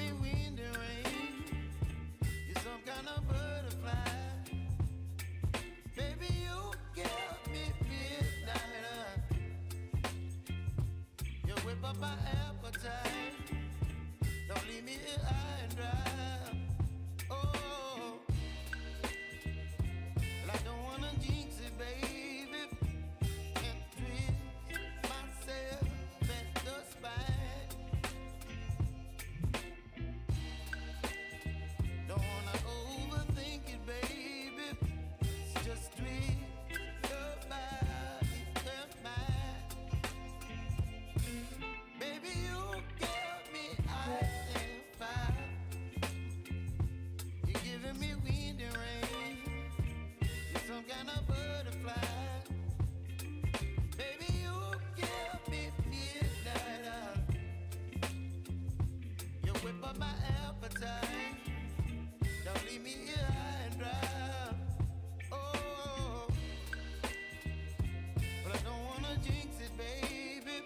me wind and rain. You're some kind of butterfly. Baby, you give me midnight. You whip up my appetite. Don't leave me here high and dry. Oh, well, I don't wanna jinx it, baby. Can't twist myself at the spine. Don't wanna overthink it, baby. It's just twist your body and mine. Baby, you give me ice and fire. You're giving me wind and rain. You're some kind of butterfly. Baby, you give me midnight. You whip up my appetite. Don't leave me here high and dry. Oh, but I don't wanna jinx it, baby.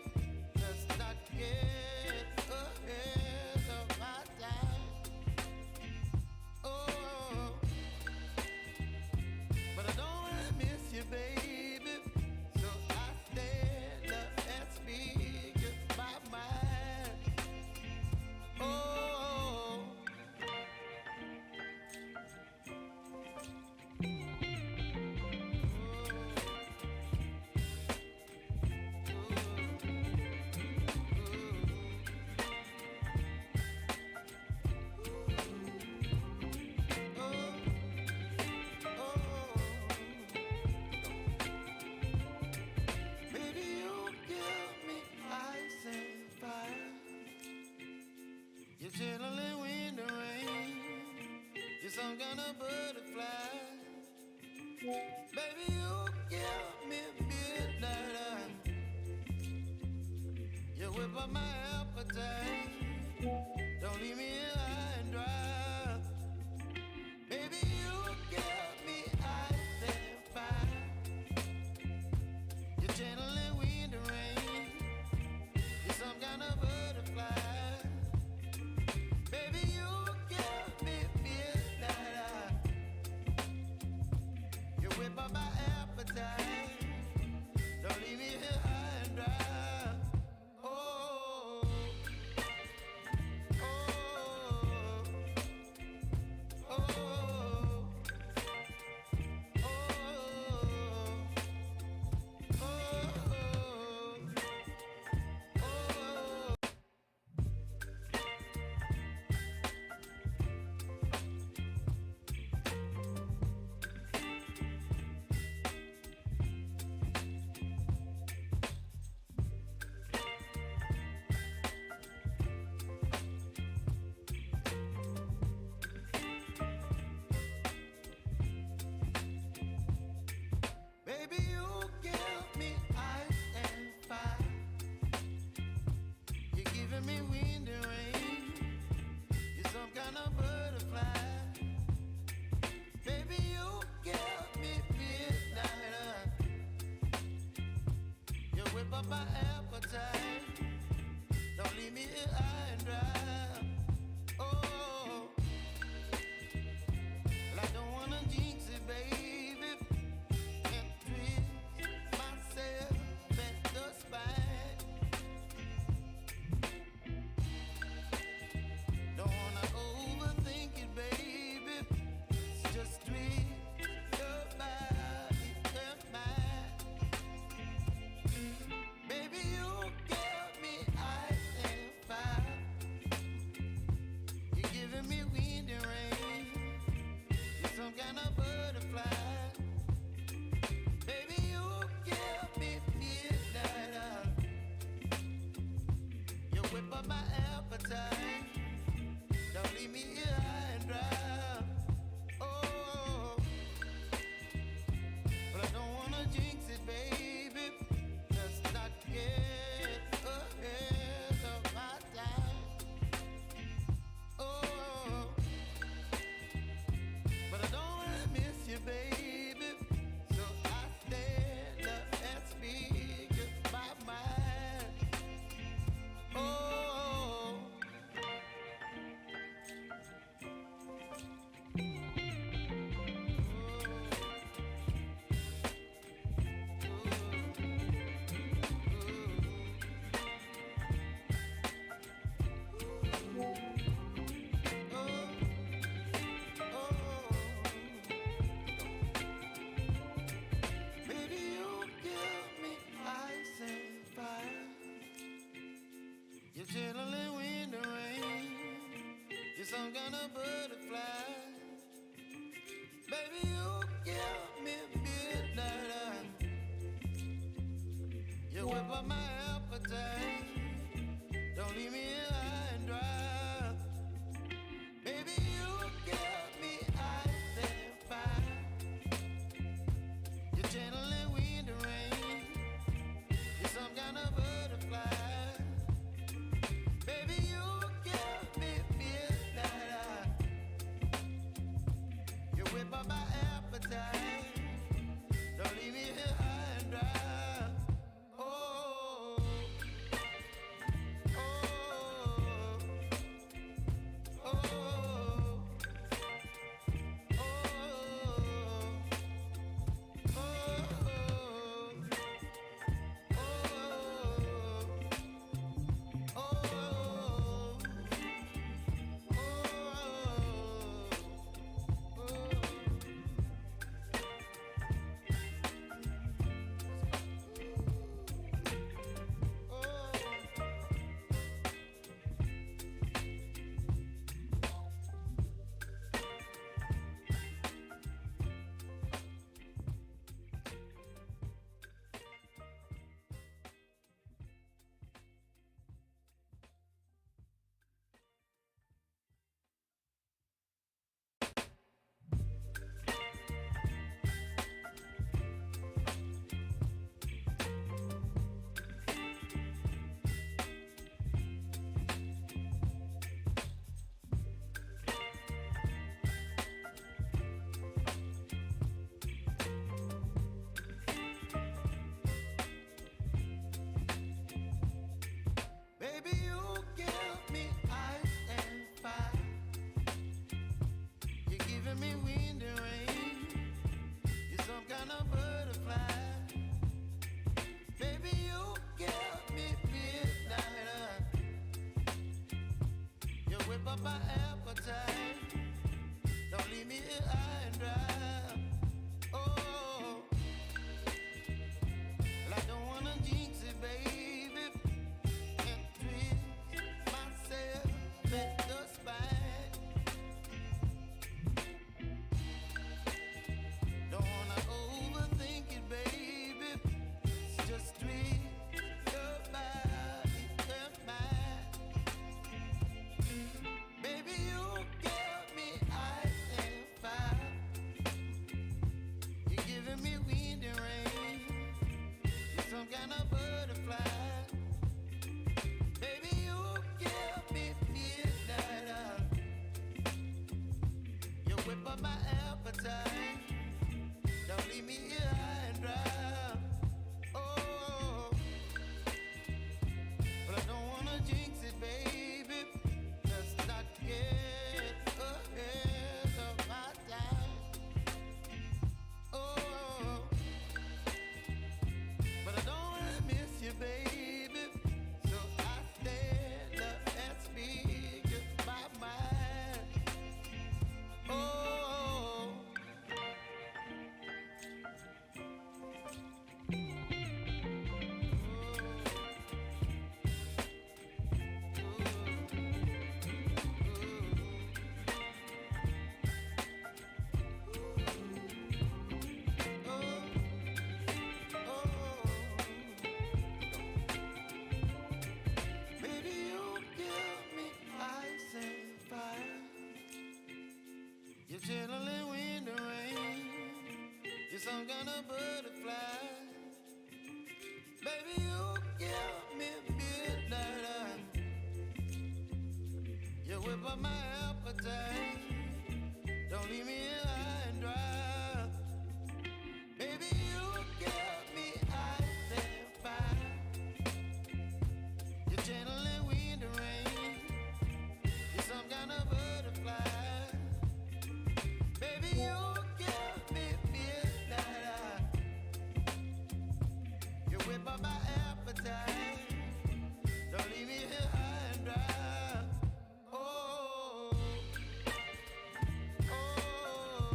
Let's not get ahead of my time. Oh, but I don't wanna miss you, baby. So I stand up and speak my mind. Oh. Baby, you give me ice and fire. You're chilling wind and rain. You're some kind of butterfly. Baby, you give me midnight. You whip up my appetite. Don't leave me here high and dry. Baby, you give me ice and fire. You're channeling wind and rain. You're some kind of butterfly. Baby, you give me midnight. You whip up my appetite. Don't leave me here high and dry. Oh, oh, oh, oh, oh, oh. Baby, you give me ice and fire. You're giving me wind and rain. You're some kind of butterfly. Baby, you give me midnight. You whip up my appetite. Don't leave me here high and dry. Oh, well, I don't wanna jinx it, baby. Can't twist myself at the spine. Don't wanna overthink it, baby. It's just twist your body and mine. Baby, you give me ice and fire. You're giving me wind and rain. You're some kind of butterfly. Baby, you give me midnight. You whip up my appetite. Don't leave me here high and dry. Oh, but I don't wanna jinx it, baby. Let's not get ahead of my time. Oh, but I don't wanna miss you, baby. So I stand up and speak my mind. Oh, some kind of butterfly. Baby, you give me midnight. You whip up my appetite. Don't leave me here high and dry. Baby, you give me ice and fire. You're channeling wind and rain. You're some kind of butterfly. Baby, you give me midnight. You whip up my appetite. Don't leave me here high and dry. Oh, oh, oh, oh, baby, you give me ice and fire. You're giving me wind and rain. You're some kind of butterfly. Baby, you give me midnight. You whip up my appetite. Don't leave me here high and dry. Oh, well, I don't wanna jinx it, baby. And twist myself at the spine. Don't wanna overthink it, baby. It's just twist your body and mine. Baby, you give me ice and fire. You're giving me wind and rain. You're some kind of butterfly. Baby, you give me midnight. You whip up my appetite. Don't leave me here high and dry. Oh, but I don't wanna jinx it, baby. Let's not get ahead of my time. Oh, but I don't wanna miss you, baby. So I stand up and speak my mind. Oh, baby, you give me ice and fire. You're channeling wind and rain. You're some kind of butterfly. Baby, you give me midnight. You whip up my appetite. Don't leave me here high and dry. Baby, you give me ice and fire. You're channeling wind and rain. You're some kind of butterfly. Baby, you give me midnight. You whip up my appetite. Don't leave me here high and dry. Oh, oh,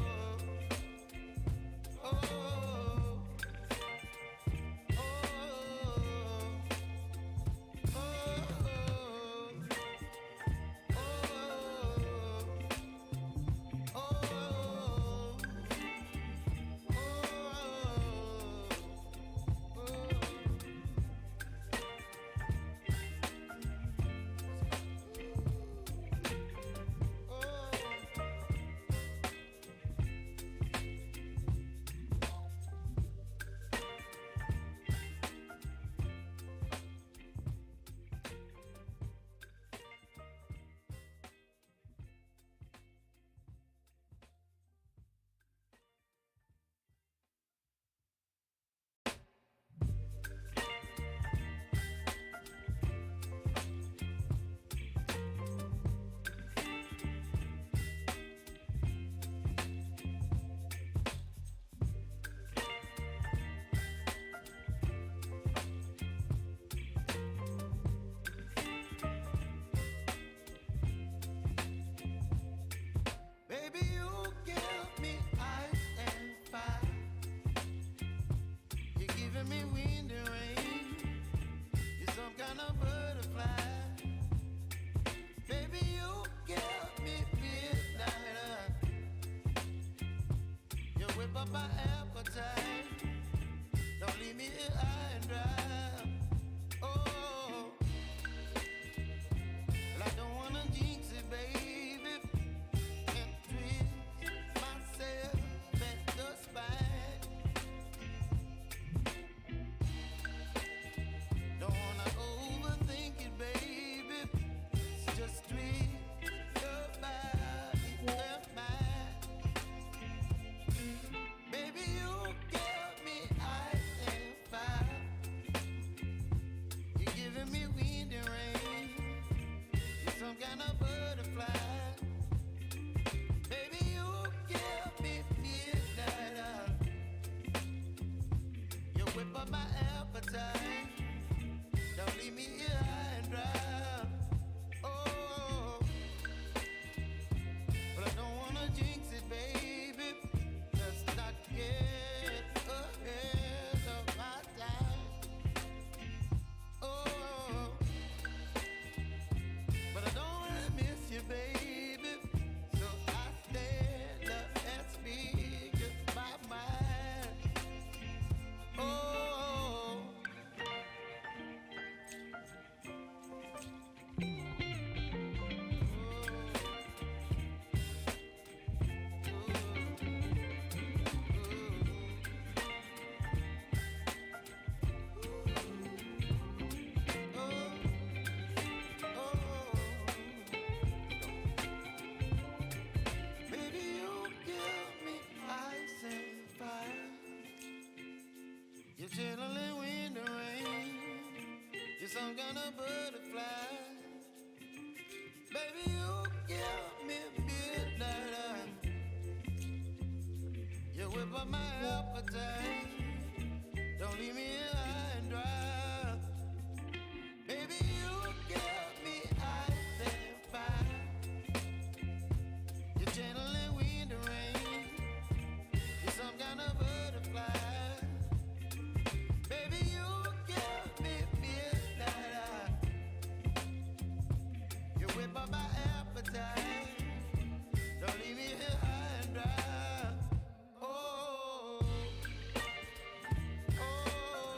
here high and dry. Oh, well, I don't wanna jinx it, baby. Can't twist myself at the spine. Don't wanna overthink it, baby. It's just twist your body and mine. Baby, you give me ice and fire. You're giving me wind and rain. You're some kind of butterfly. Baby, you give me midnight. You whip up my appetite. Don't leave me here high and dry. Oh, but I don't wanna jinx it, baby. Let's not get ahead of my time. Oh, but I don't wanna miss you, baby. So I stand up and speak my mind. Oh. Baby, you give me ice and fire. You're chilling wind and rain. You're some kind of butterfly. Baby, you give me midnight. You whip up my appetite. Don't leave me here high and dry. Baby, you give me ice and fire. You're channeling wind and rain. You're some kind of butterfly. Baby, you give me midnight. You whip up my appetite. Don't leave me here high and dry. Oh, oh,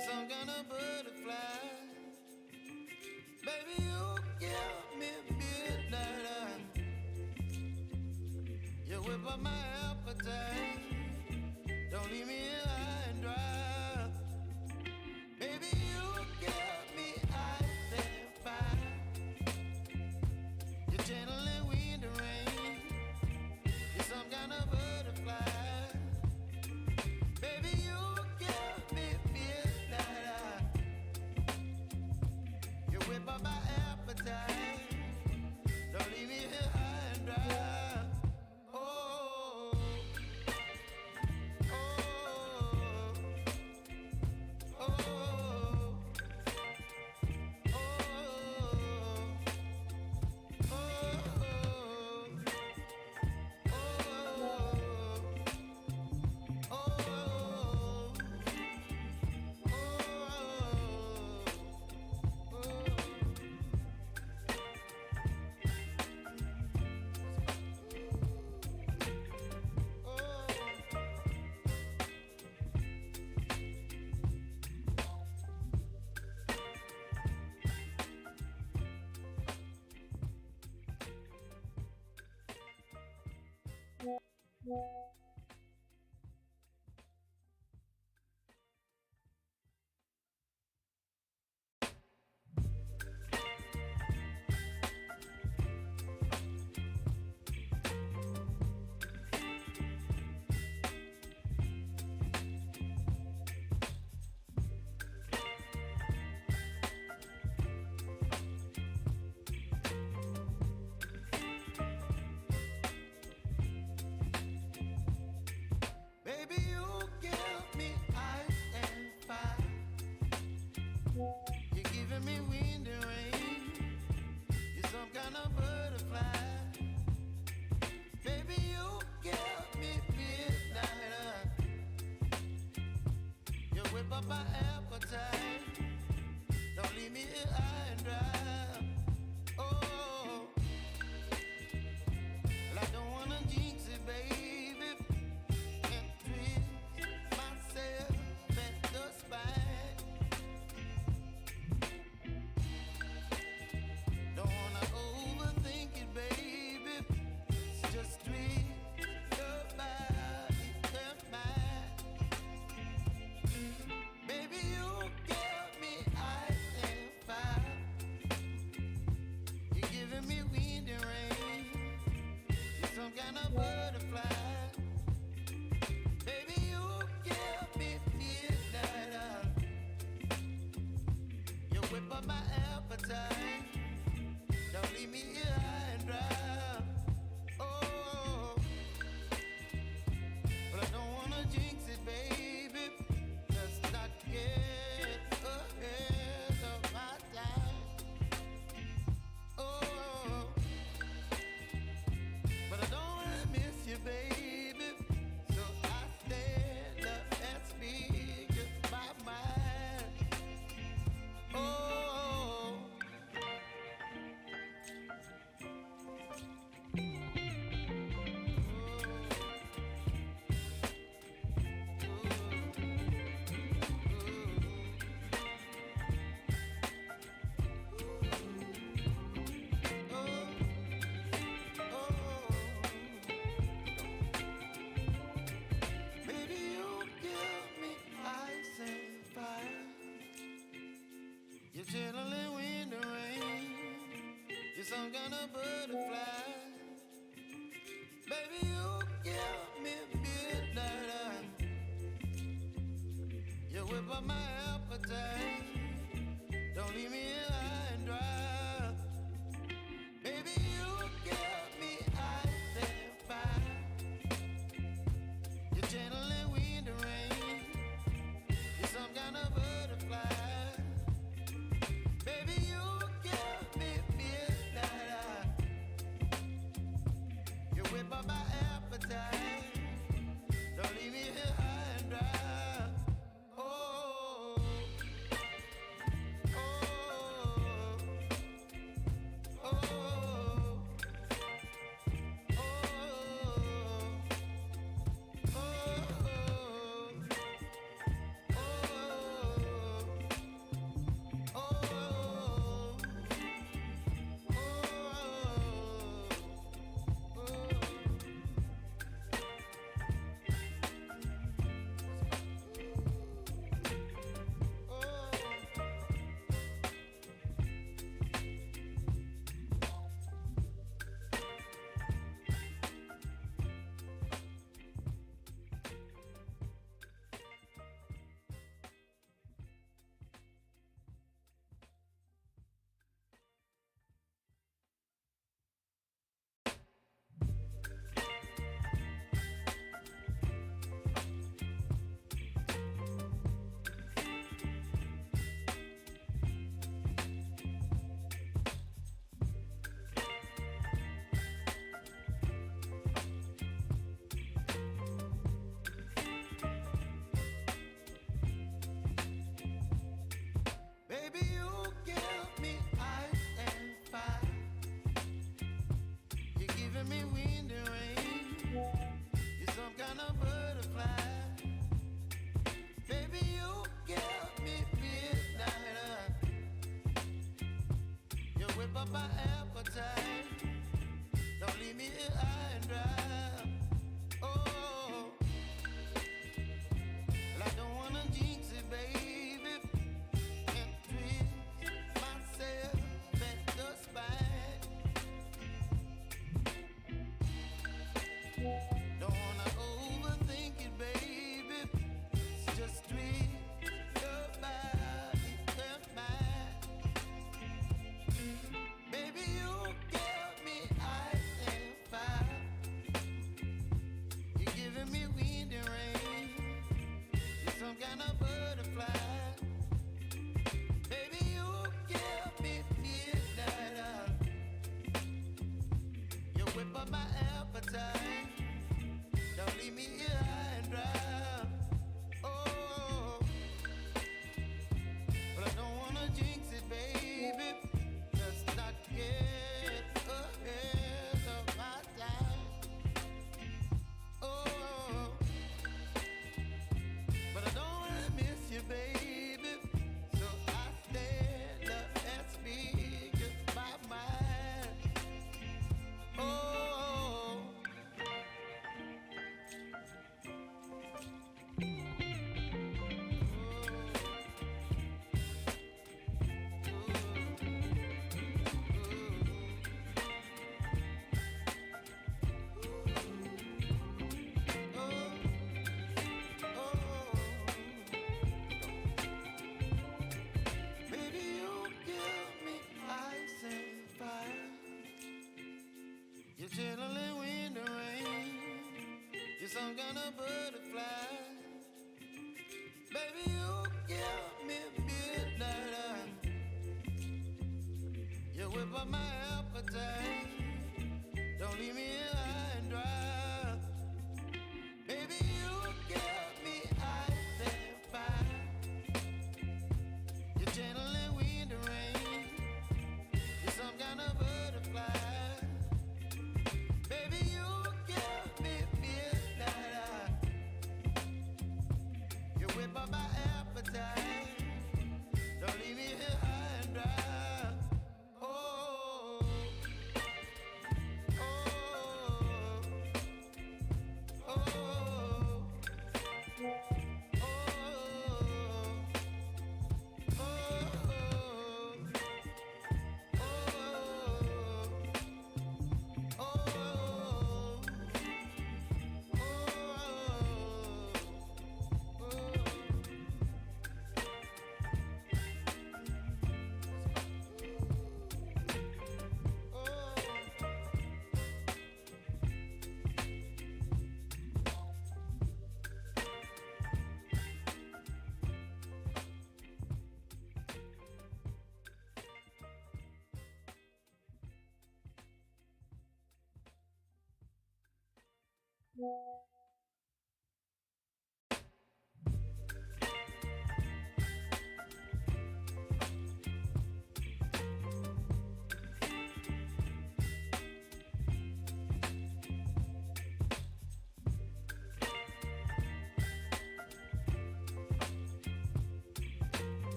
You're some kind of butterfly. Baby, you give me midnight. You whip up my appetite. Don't leave me here high and dry. Baby, you give me ice and fire. You're channeling wind and rain. You're some kind of butterfly. Baby, you give me midnight. You whip up my appetite. Don't leave me here high and dry. Oh, oh, oh, oh, baby, you give me ice and fire. You're giving me wind and rain. You're some kind of butterfly. Baby, you give me midnight. You whip up my appetite. Don't leave me here high and dry. Oh, well, I don't wanna jinx it, baby. Can't twist myself at the spine. Don't wanna overthink it, baby. It's just twist your body and mine. Baby, you give me ice and fire. You're giving me wind and rain. You're some kind of butterfly. Baby, you give me midnight. You whip up my appetite. Don't leave me here high and dry. Oh, but I don't wanna jinx it, baby. Let's not get ahead of my time. Oh, but I don't wanna miss you, baby. So I stand up and speak my mind. Oh, baby, you give me ice and fire. You're channeling wind and rain. You're some kind of butterfly. Baby, you give me midnight. You whip up my appetite. Don't leave me here high and dry. Baby, you give me ice and fire. You're channeling wind and rain. You're some kind of butterfly. Baby, you give me midnight. You whip up my appetite. Don't leave me here high and dry. Oh, oh, just twist your body and mine. Baby, you give me ice and fire. You're giving me wind and rain. You're some kind of butterfly. Baby, you give me midnight. You whip up my appetite. Don't leave me here high and dry. Oh, but I don't wanna jinx it, baby. Let's not get ahead of my time. Oh, but I don't wanna miss you, baby. So I stand up and speak my mind. Oh. Baby, you give me ice and fire. You're chilling wind and rain. You're some kind of butterfly. Baby, you give me midnight. You whip up my appetite. Don't leave me here high and dry. Baby, you give me ice and fire. You're channeling wind and rain. You're some kind of butterfly. Baby, you give me midnight. You whip up my appetite. Don't leave me here high and dry. Oh, oh, oh,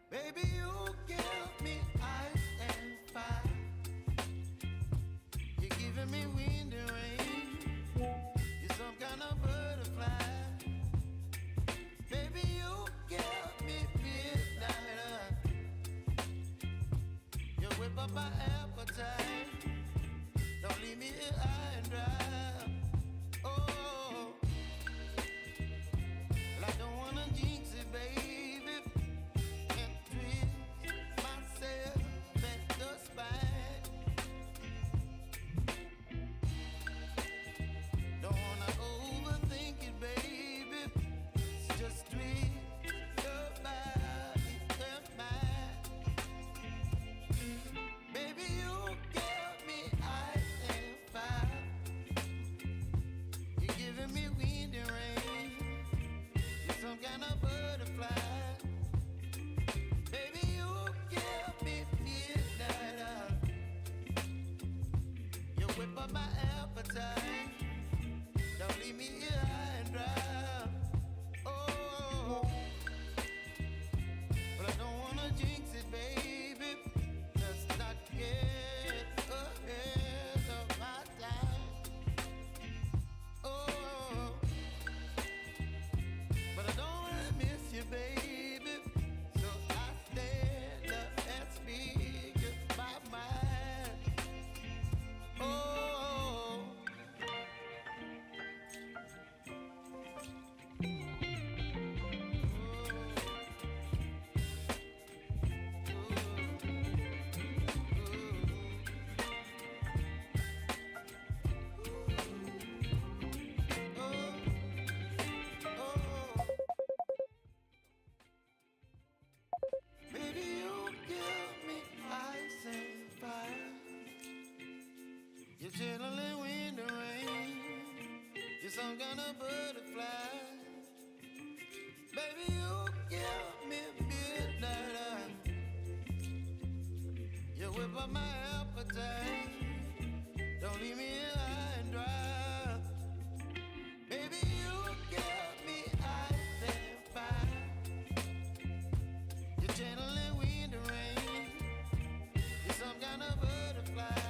baby, you give me ice and fire. You're giving me wind and rain. You're some kind of butterfly. Baby, you give me midnight. You whip up my appetite. Don't leave me here high and dry. Oh, well, I don't wanna jinx it, baby. And twist myself at the spine. Don't wanna overthink it, baby. It's just twist your body and mine. Baby, you give me ice and fire. You're giving me wind and rain. You're some kind of butterfly. Baby, you give me midnight. You whip up my appetite. Don't leave me here high and dry. Oh, but I don't wanna jinx it, baby. Let's not get ahead of my time. Oh, but I don't wanna miss you, baby. So I stand up and speak my mind. Oh, some kind of butterfly. Baby, you give me midnight. You whip up my appetite. Don't leave me high and dry. Baby, you give me ice and fire. You're channeling wind and rain. You're some kind of butterfly.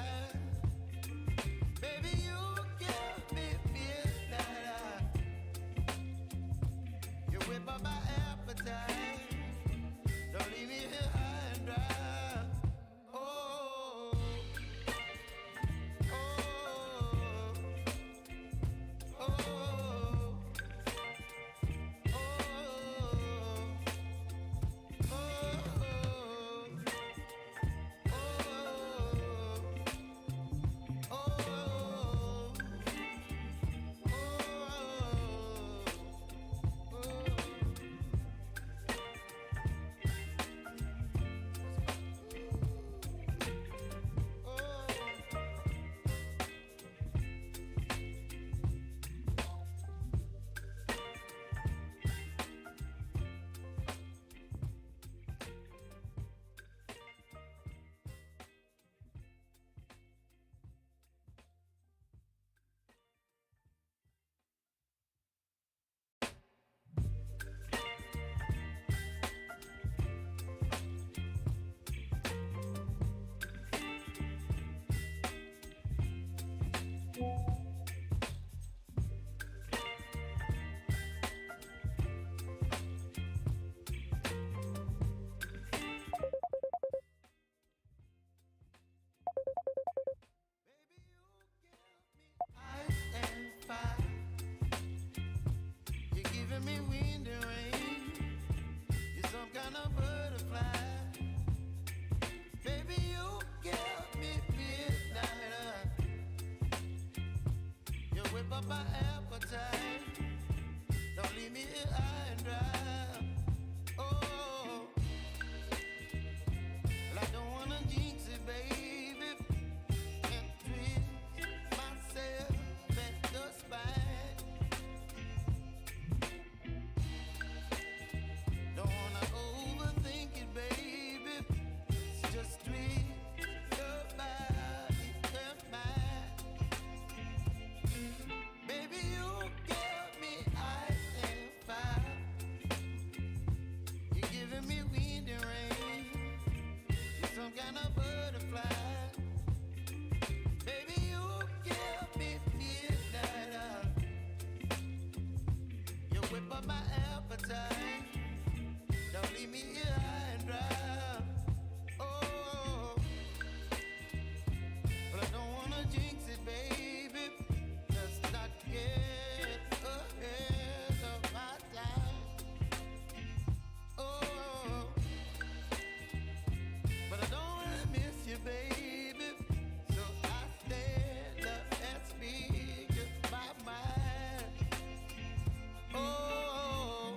Baby, you give me midnight. You whip up my appetite. Don't leave me here high and dry. Oh, oh, oh, oh, me wind and rain. You're some kind of butterfly. Baby, you give me midnight. You whip up my appetite. Don't leave me here high and dry. Oh, well, I don't wanna jinx it, baby, and twist myself at the spine. Don't wanna overthink it, baby. It's just twist your body and mine. Baby, you give me ice and fire. You're giving me wind and rain. You're some kind of butterfly. Baby, you give me midnight. You whip up my appetite. Don't leave me here high and dry. Oh, but I don't wanna jinx it, baby. Let's not get ahead of my time. Oh, but I don't wanna miss you, baby. So I stand up and speak my mind. Oh.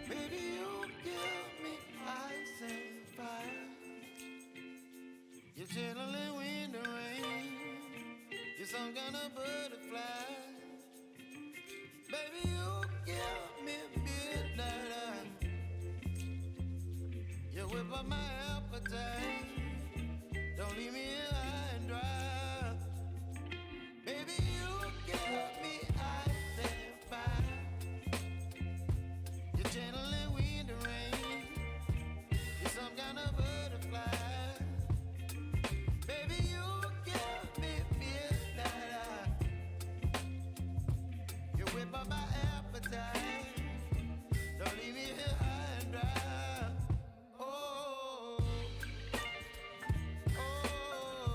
Baby, you give me ice and fire. You're channeling wind and rain. You're some kind of butterfly. Baby, you give me midnight. You whip up my appetite. Don't leave me here high and dry. Baby, you give me ice and fire. You're channeling wind and rain. You're some kind of butterfly. Baby, you give me midnight. You whip up my appetite. Don't leave me here high and dry. Oh, oh,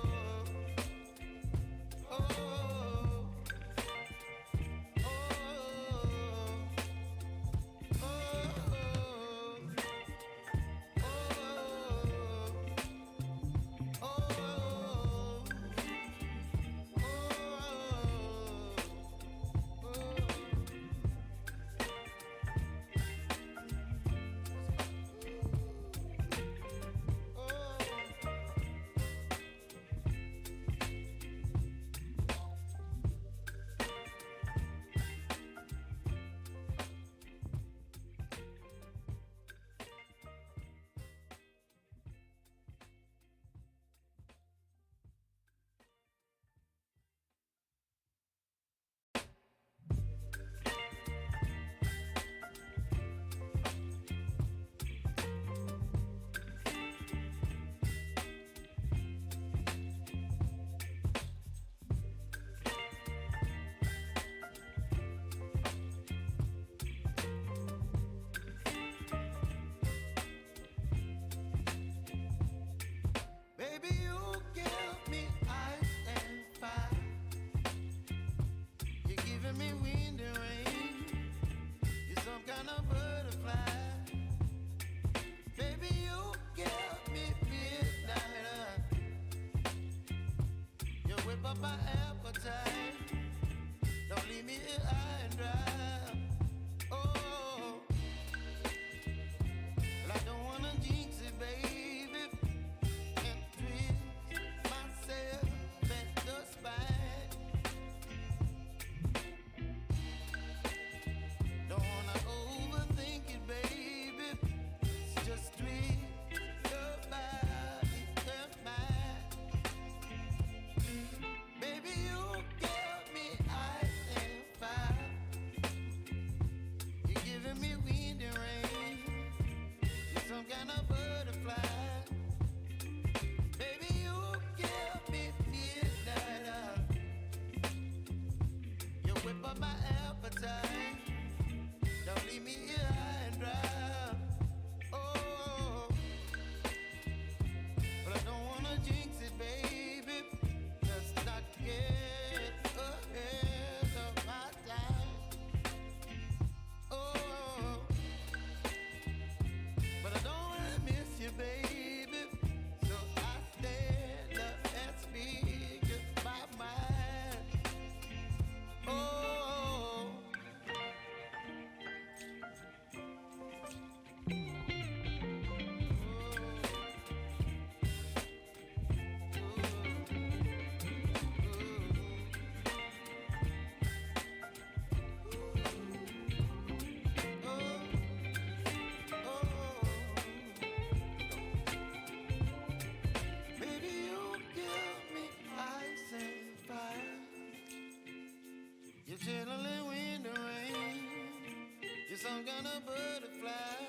some kind of butterfly.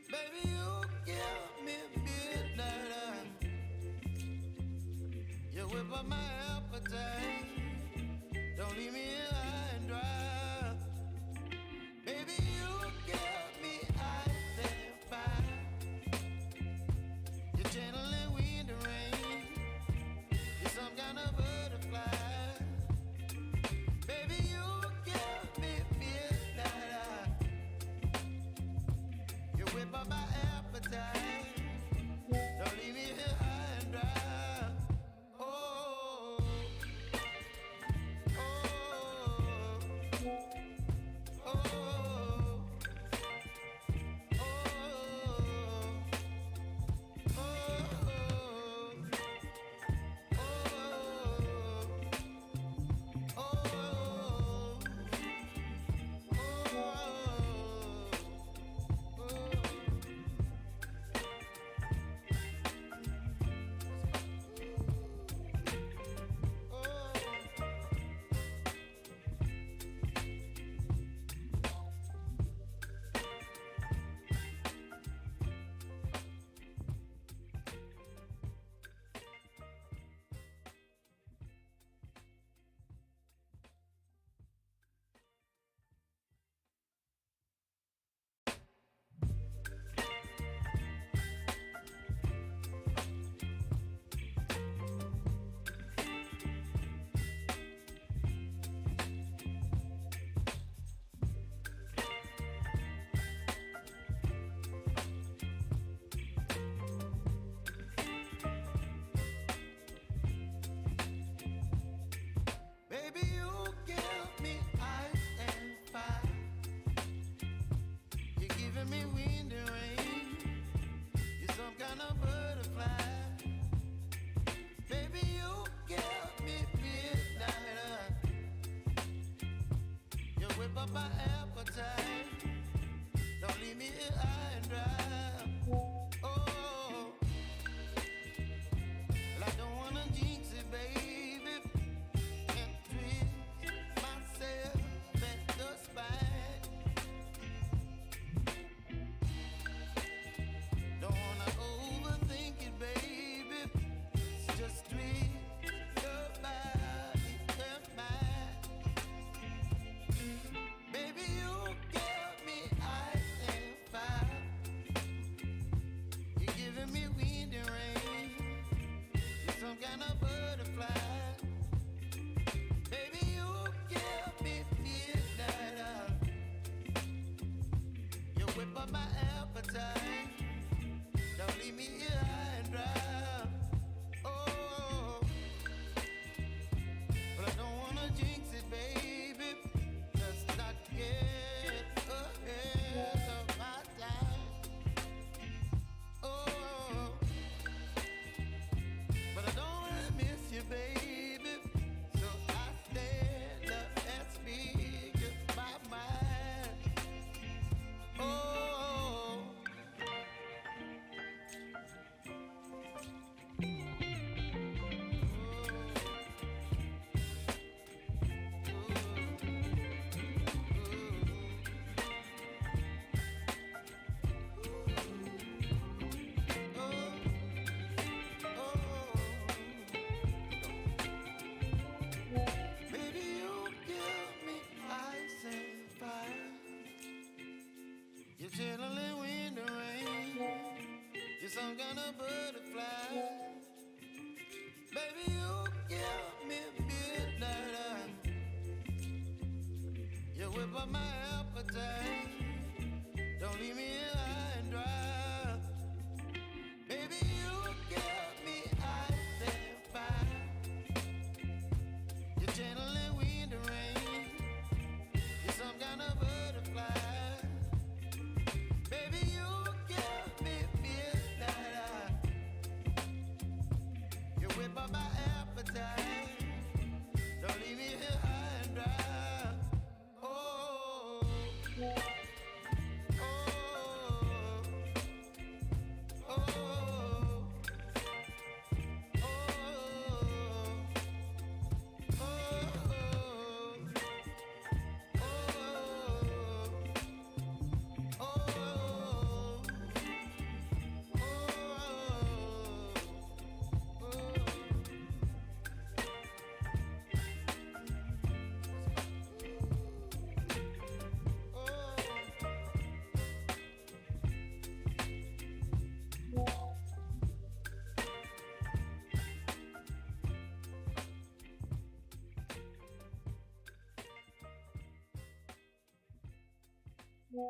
Baby, you give me midnight. You whip up my appetite. Don't leave me here high and dry. Baby, you give me ice and fire. You're channeling wind and rain. You're some kind of butterfly. Baby, you give me midnight. You whip up my appetite. Don't leave me here high and dry. Oh, oh, oh, oh, baby, you give me ice and fire. You're giving me wind and rain. You're some kind of butterfly. Baby, you give me midnight. You whip up my appetite. Don't leave me here high and dry. Oh, well, I don't wanna jinx it, baby. And twist myself at the spine. Don't wanna overthink it, baby. It's just twist your body and mine. Baby, you give me ice and fire. You're giving me wind and rain. You're some kind of butterfly. Baby, you give me midnight. You whip up my appetite. Don't leave me here high and dry. Oh, but I don't wanna jinx it, baby. Let's not get ahead of my time. Oh, but I don't wanna miss you, baby. So I stand up and speak my mind. Oh, baby, you give me ice and fire. You're channeling wind and rain. You're some kind of butterfly. Baby, you give me midnight. You whip up my appetite. Don't leave me here high and dry. Baby, you give me ice and fire. You're channeling wind and rain. You're some kind of butterfly. Baby, you give me midnight. You whip up my appetite. Don't leave me here high and dry. Oh, oh, Baby,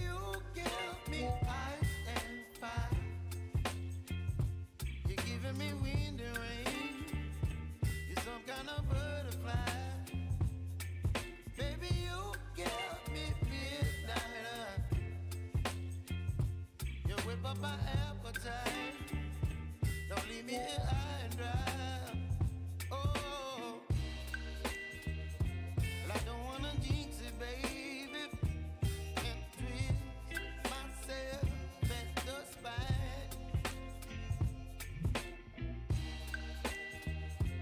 you give me ice and fire. You're giving me wind and rain. You're some kind of butterfly. Baby, you give me midnight. You whip up my appetite. Don't leave me here high and dry. Oh, well, I don't wanna jinx it, baby. And twist myself at the spine.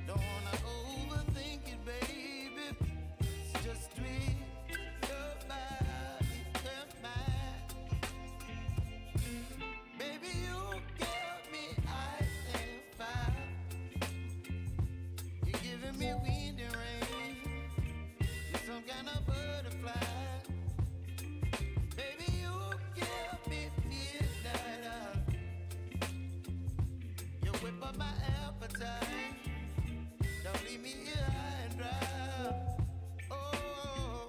Don't wanna overthink it, baby. It's just twist your body and mine. Baby, you give me ice and fire. You're giving me wind and rain. You're some kind of butterfly. Baby, you give me midnight. You whip up my appetite. Don't leave me here high and dry. Oh,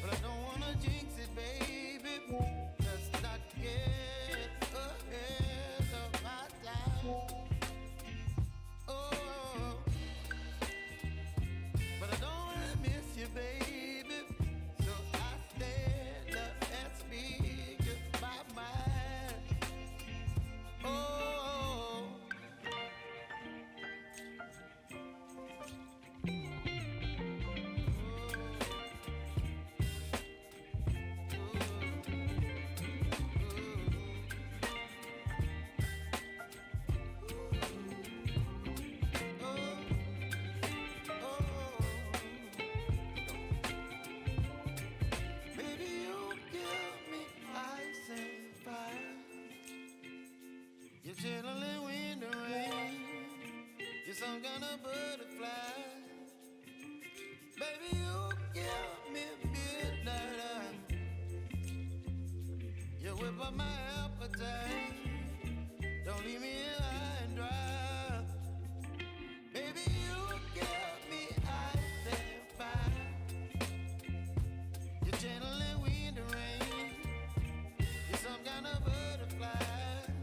but I don't wanna jinx it, baby. Let's not get ahead of my time. Oh, but I don't wanna miss you, baby. So I stand up and speak my mind. Oh, baby, you give me ice and fire. You're chilling wind and rain. You're some kind of butterfly. Baby, you give me midnight. You whip up my appetite. Don't leave me here high and dry. Baby, you give me ice and fire. You're channeling wind and rain. You're some kind of butterfly.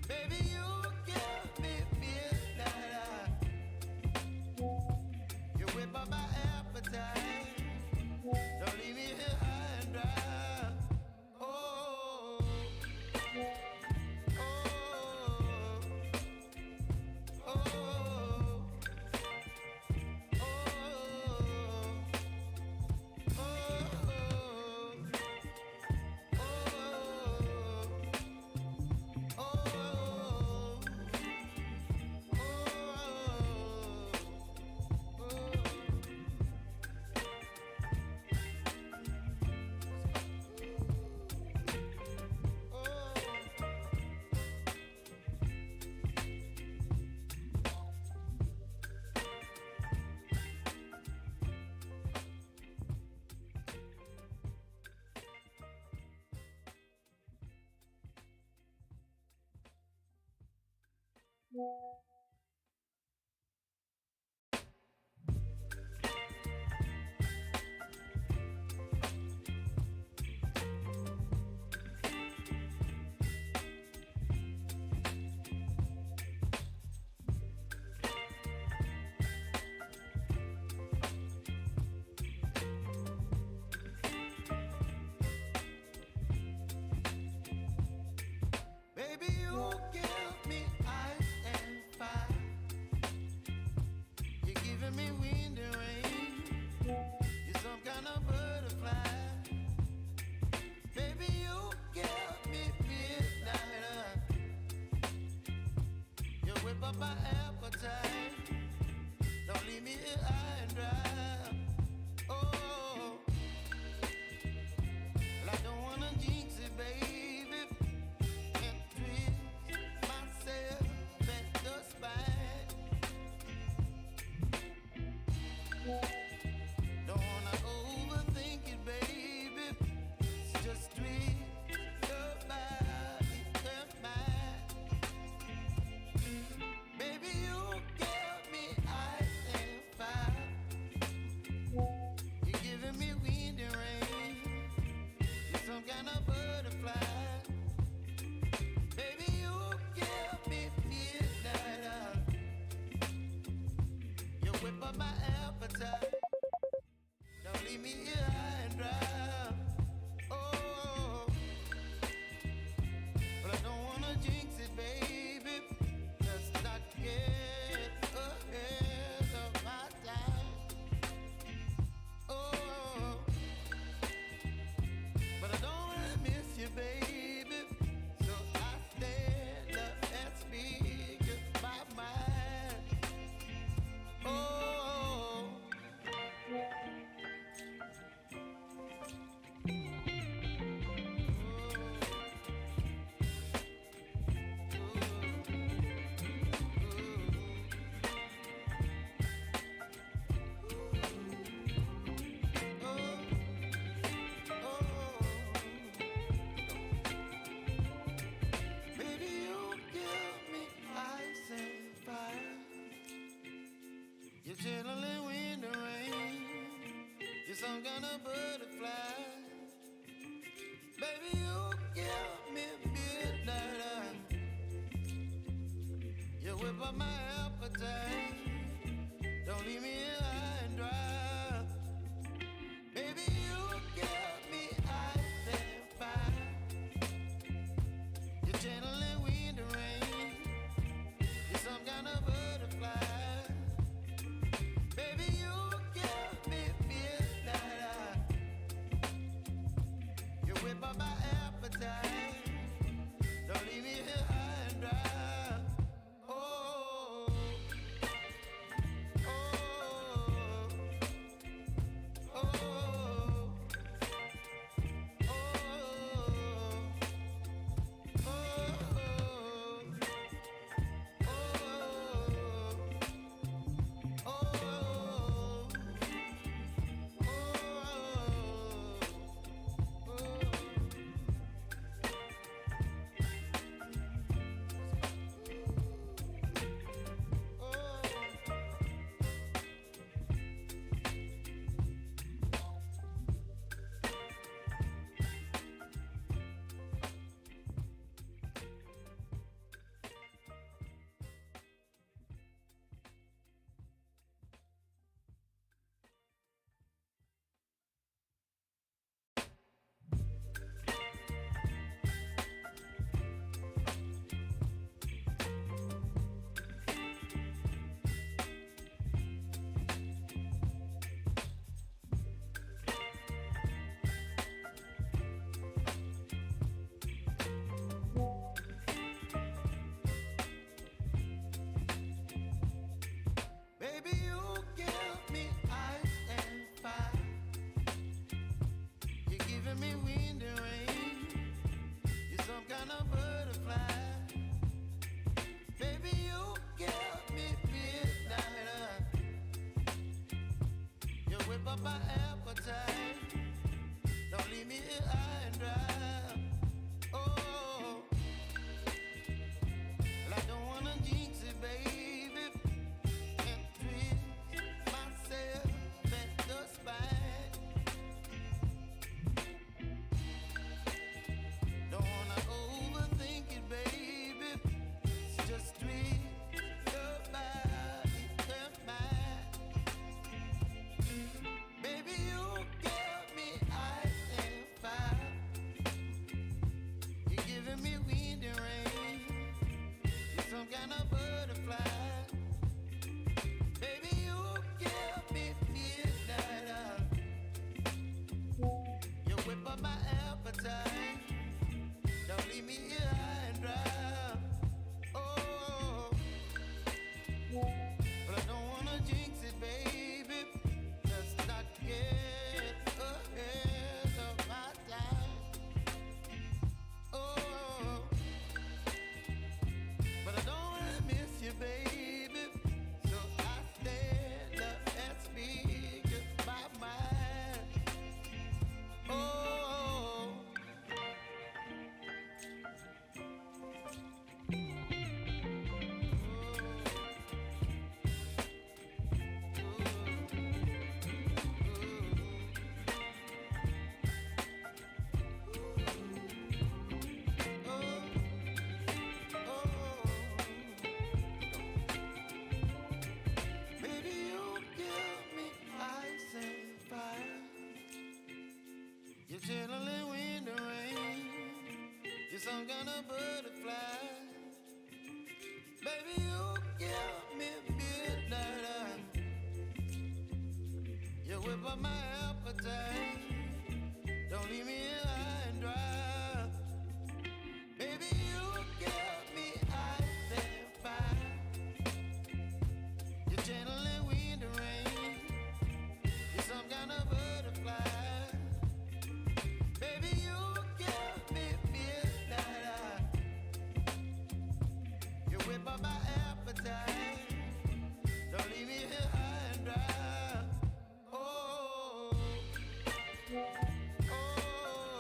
Baby, you give me midnight. You whip up my appetite. Don't leave me here high and dry. Oh, oh, oh, Baby, you give me ice and some kind of butterfly. Baby, you give me midnight. You whip up my appetite. Don't leave me here high and dry. Baby, you give me ice and fire. You're channeling wind and rain. You're some kind of butterfly. Baby, you give me midnight. You whip up my appetite. Don't leave me here high and dry. Oh, oh, oh, baby, you give me ice and fire. You're giving me wind and rain. You're some kind of butterfly. Baby, you give me midnight. You whip up my appetite. Don't leave me here high and dry. Oh, well, I don't wanna jinx it, baby. And twist myself at the spine. Don't wanna overthink it, baby. It's just twist your body and mine. Baby, you give me ice and fire. You're giving me wind and rain. You're some kind of butterfly. Baby, you give me midnight. You whip up my appetite. Don't leave me here high and dry. Oh, but I don't wanna jinx it, baby. Let's not get ahead of my time. Oh, but I don't wanna miss you, baby. So I stand up and speak my mind. Oh, baby, you give me ice and fire. You're channeling wind and rain. You're some kind of butterfly. Baby, you give me midnight. You whip up my appetite. Don't leave me here high and dry. Baby, you give me ice and fire. You're channeling wind and rain. You're some kind of butterfly. Baby, you give me midnight. You whip up my appetite. Don't leave me here high and dry. Oh, oh,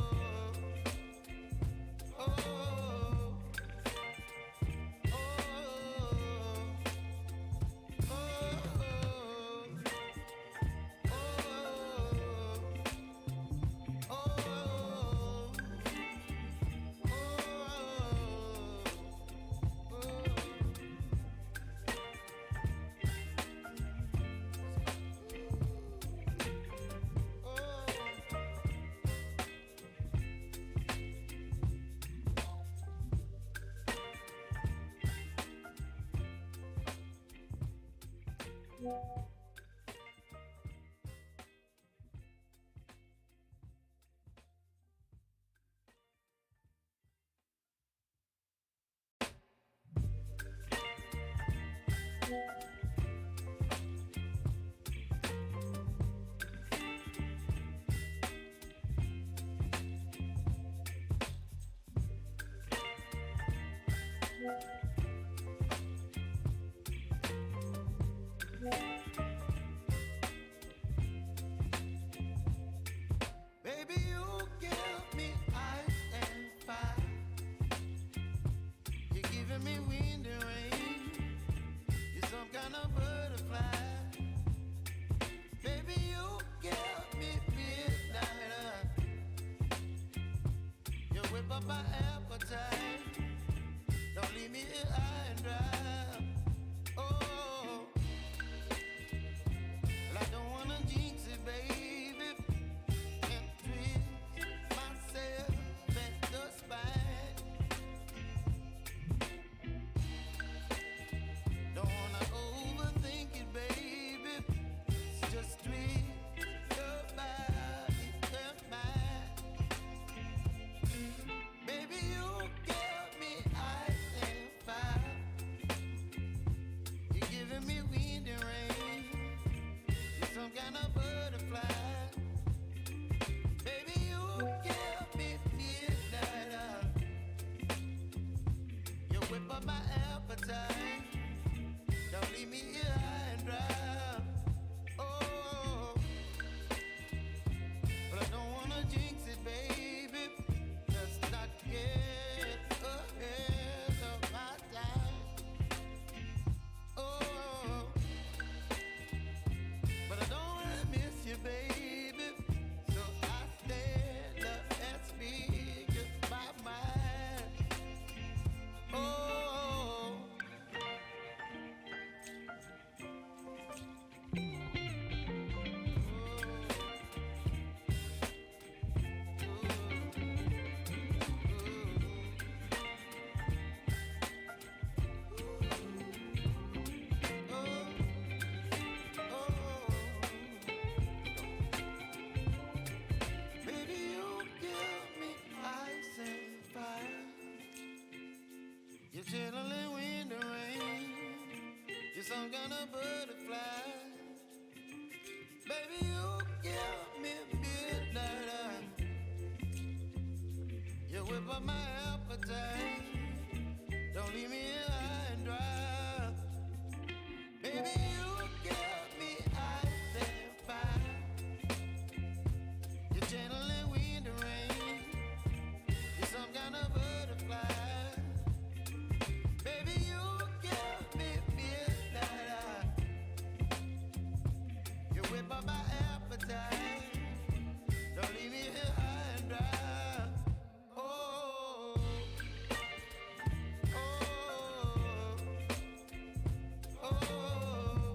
Baby, you give me ice and fire. You're giving me wind and rain. You're some kind of butterfly. Baby, you give me midnight. You whip up my appetite. Don't leave me here high and dry. Oh, well, I don't wanna jinx it, baby. Can't twist myself at the spine. Don't wanna overthink it, baby. It's just twist your body and mine. Baby, you give me ice and fire. You're giving me wind and rain. You're some kind of butterfly. Baby, you give me midnight. You whip up my appetite. Don't leave me here high and dry. Oh, but I don't wanna jinx it, baby. Let's not get ahead of my time. Oh, but I don't wanna miss you, baby. So I stand up and speak my mind. Oh. Baby, you give me ice and fire. You're chilling wind and rain. You're some kind of butterfly. Baby, you give me midnight. You whip up my appetite. Don't leave me here high and dry. Baby, you give me ice and fire. You're channeling wind and rain. You're some kind of butterfly. Baby, you give me midnight. You whip up my appetite. Don't leave me here high and dry. Oh, oh, oh, oh.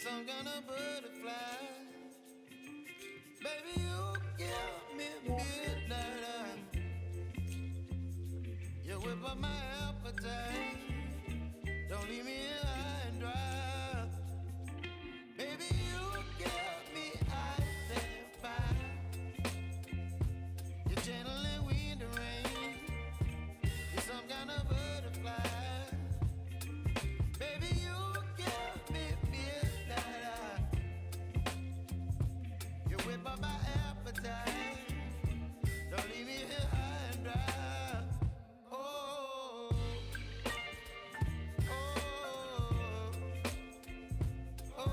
some kind of butterfly. Baby, you give me midnight. You whip up my appetite. Don't leave me here high and dry. Baby, you give me ice and fire. You're channeling wind and rain. You're some kind of butterfly. Baby, you give me midnight. You whip up my appetite. Don't leave me here high and dry. Oh, oh, oh,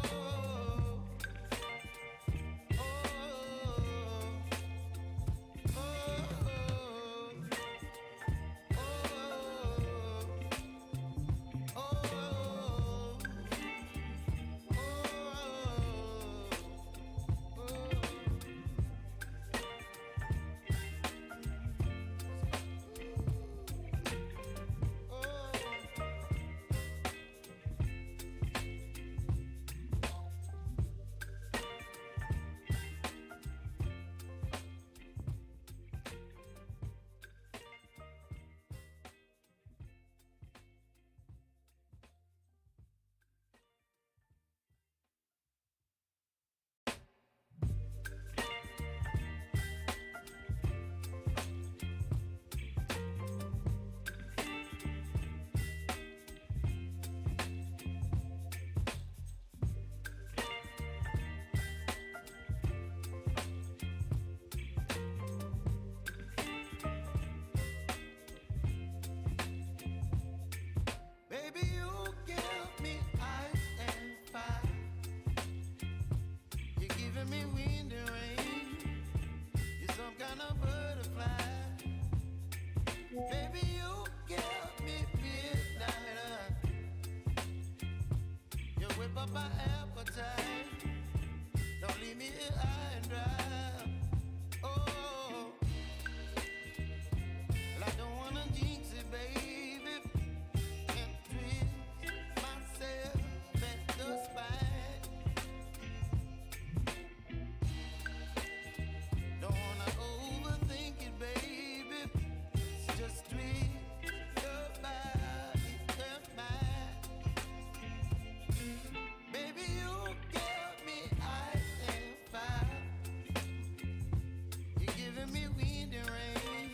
baby, you give me ice and fire. You're giving me wind and rain. You're some kind of butterfly. Baby, you give me midnight. You whip up my appetite. Don't leave me here high and dry. Oh, well, I don't wanna jinx it, baby. And twist myself at the spine. Don't wanna overthink it, baby. Just twist your body and mine. Baby, you give me ice and fire. You're giving me wind and rain.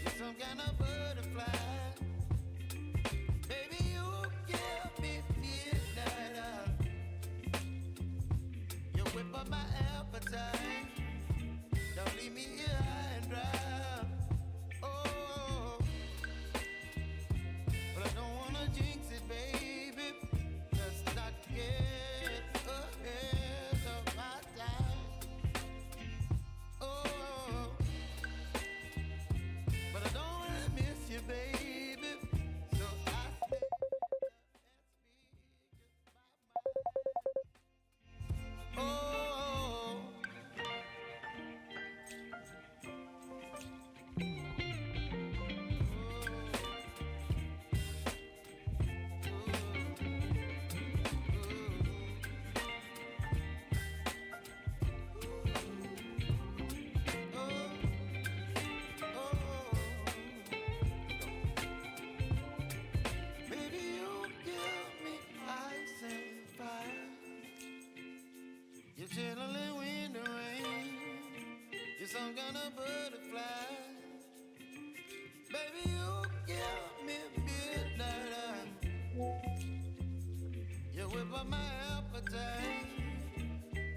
You're some kind of butterfly. Baby, you give me midnight. You whip up my appetite. Don't leave me here high and dry. Oh, but I don't wanna jinx it, baby. Let's not get ahead of my time. Oh, but I don't wanna miss you, baby. So I stay and speak my mind. Oh. Baby, you give me ice and fire. You're channeling wind and rain. You're some kind of butterfly. Baby, you give me midnight. You whip up my appetite.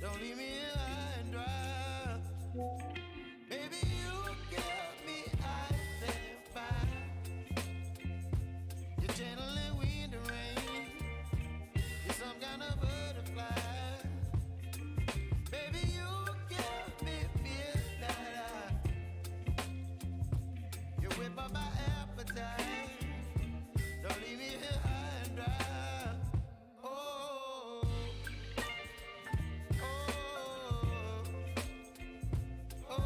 Don't leave me here high and dry. Baby, you give me ice and fire. You're channeling wind and rain. You're some kind of butterfly. Baby, you give me midnight. You whip up my appetite. Don't leave me here high and dry. Oh, oh,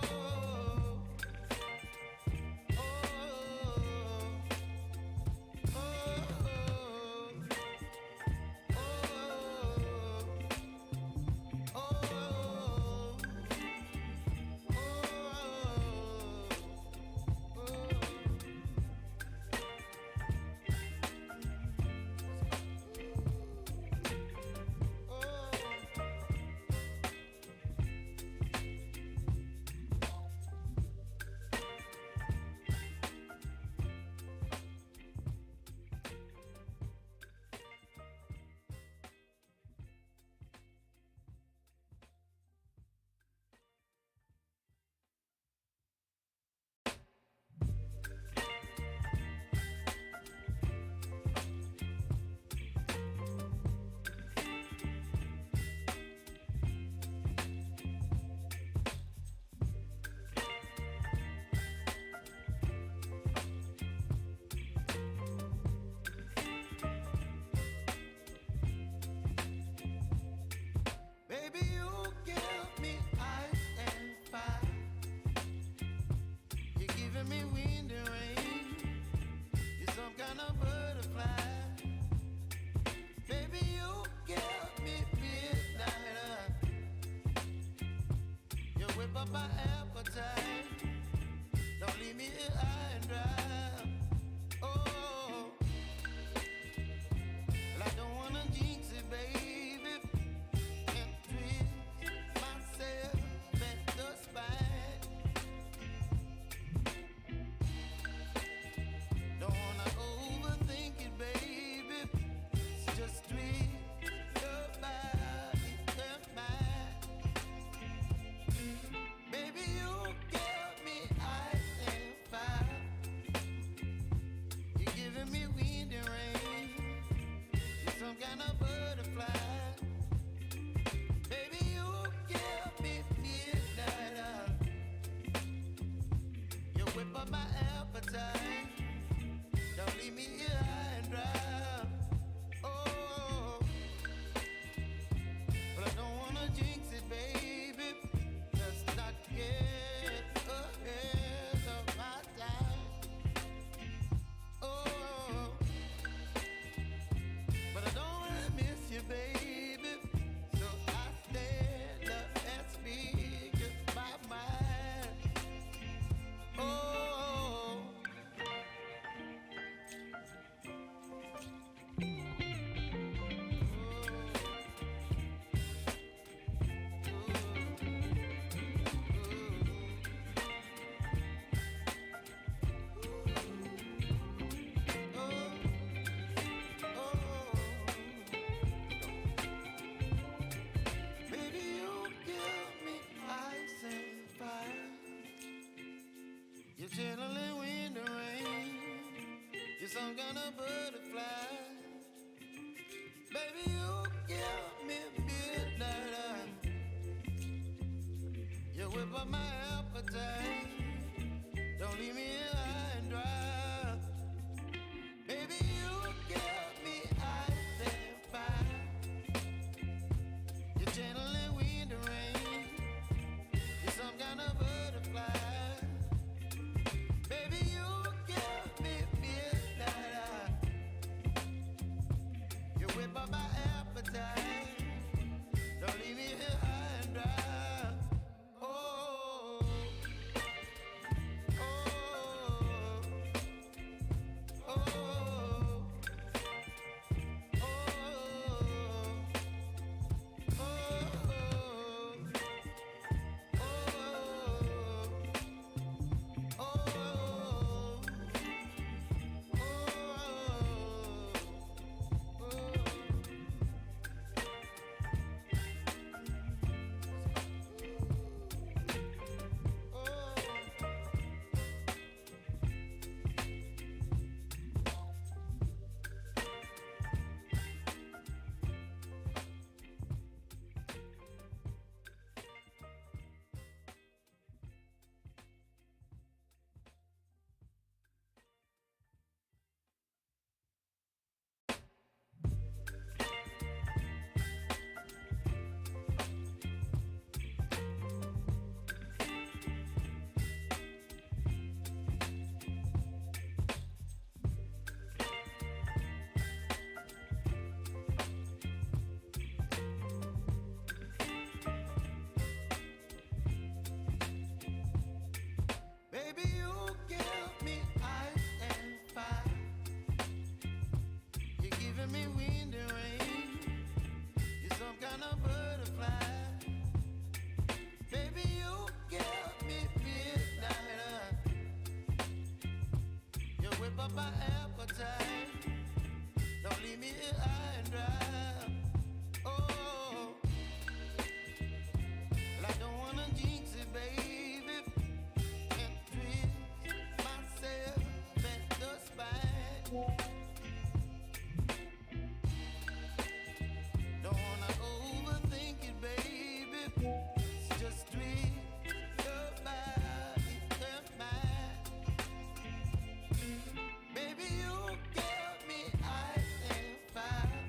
giving me wind and rain. You're some kind of butterfly. Baby, you give me midnight. You whip up my appetite. Don't leave me here high and dry. Oh, well, I don't wanna jinx it, baby. Can't twist myself at the spine. Don't wanna overthink it, baby. It's just twist your body and mine. Baby, you give me ice and fire. You're giving me wind and rain. You're some kind of butterfly. Baby, you give me midnight. You whip up my appetite. Don't leave me here high and dry. Oh, but I don't wanna jinx it, baby. Let's not get ahead of my time. Oh, but I don't wanna miss you, baby. So I stand up and speak my mind. Oh. Baby, you give me ice and fire. You're channeling wind and rain. You're some kind of butterfly. Baby, you give me midnight. You whip up my appetite. Don't leave me here high and dry. Baby, you give me ice and fire. You're channeling wind and rain. You're some kind of butterfly. Baby, you give me midnight. You whip up my appetite. Don't leave me here high and dry. Oh, oh, oh, baby, you give me ice and fire. You're giving me wind and rain. You're some kind of butterfly. Baby, you give me midnight. You whip up my appetite. Don't leave me here high and dry. Oh, well, I don't wanna jinx it, baby. Can't twist myself at the spine. Don't wanna overthink it, baby. It's just twist your body and mine. Baby, you give me ice and fire.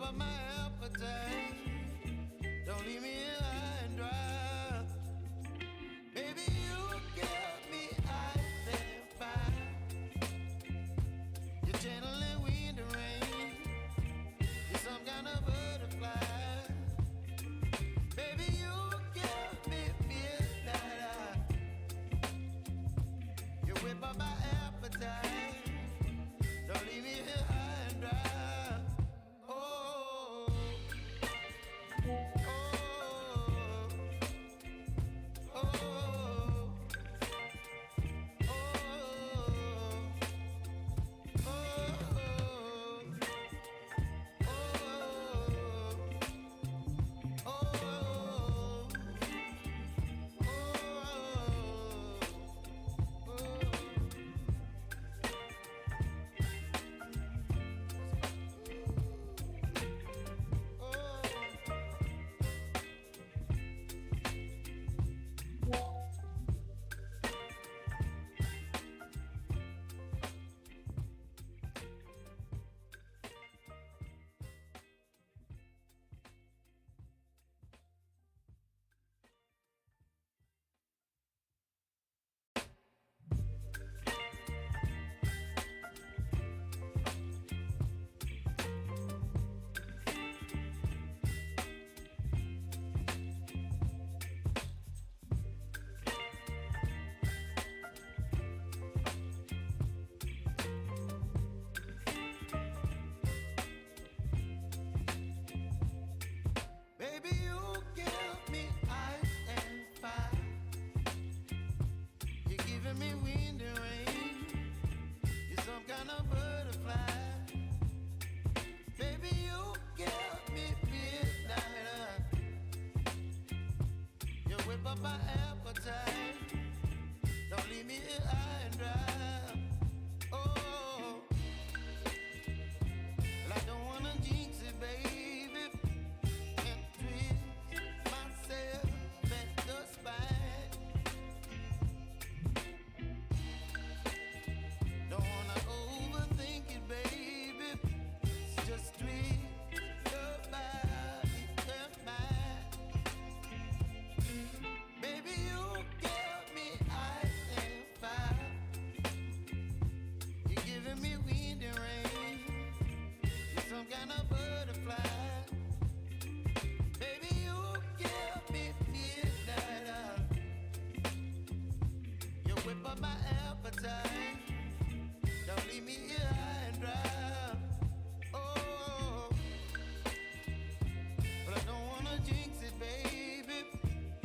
up my appetite. Don't leave me here high and dry. Baby, you give me ice and fire. You're channeling wind and rain. You're some kind of butterfly. Baby, you give me midnight. You whip up my appetite. Don't leave me here high and dry. Oh, oh, oh, oh, baby, you give me ice and fire. You're giving me wind and rain. You're some kind of butterfly. Baby, you give me midnight. You whip up my appetite. Don't leave me here high and dry. Oh, well, I don't wanna jinx it, baby. And twist myself at the spine. Don't wanna overthink it, baby. It's just twist your body and mine. Baby, you give me ice and fire. You're giving me wind and rain. You're some kind of butterfly. Baby, you give me midnight. You whip up my appetite. Don't leave me here high and dry. Oh, but I don't wanna jinx it, baby.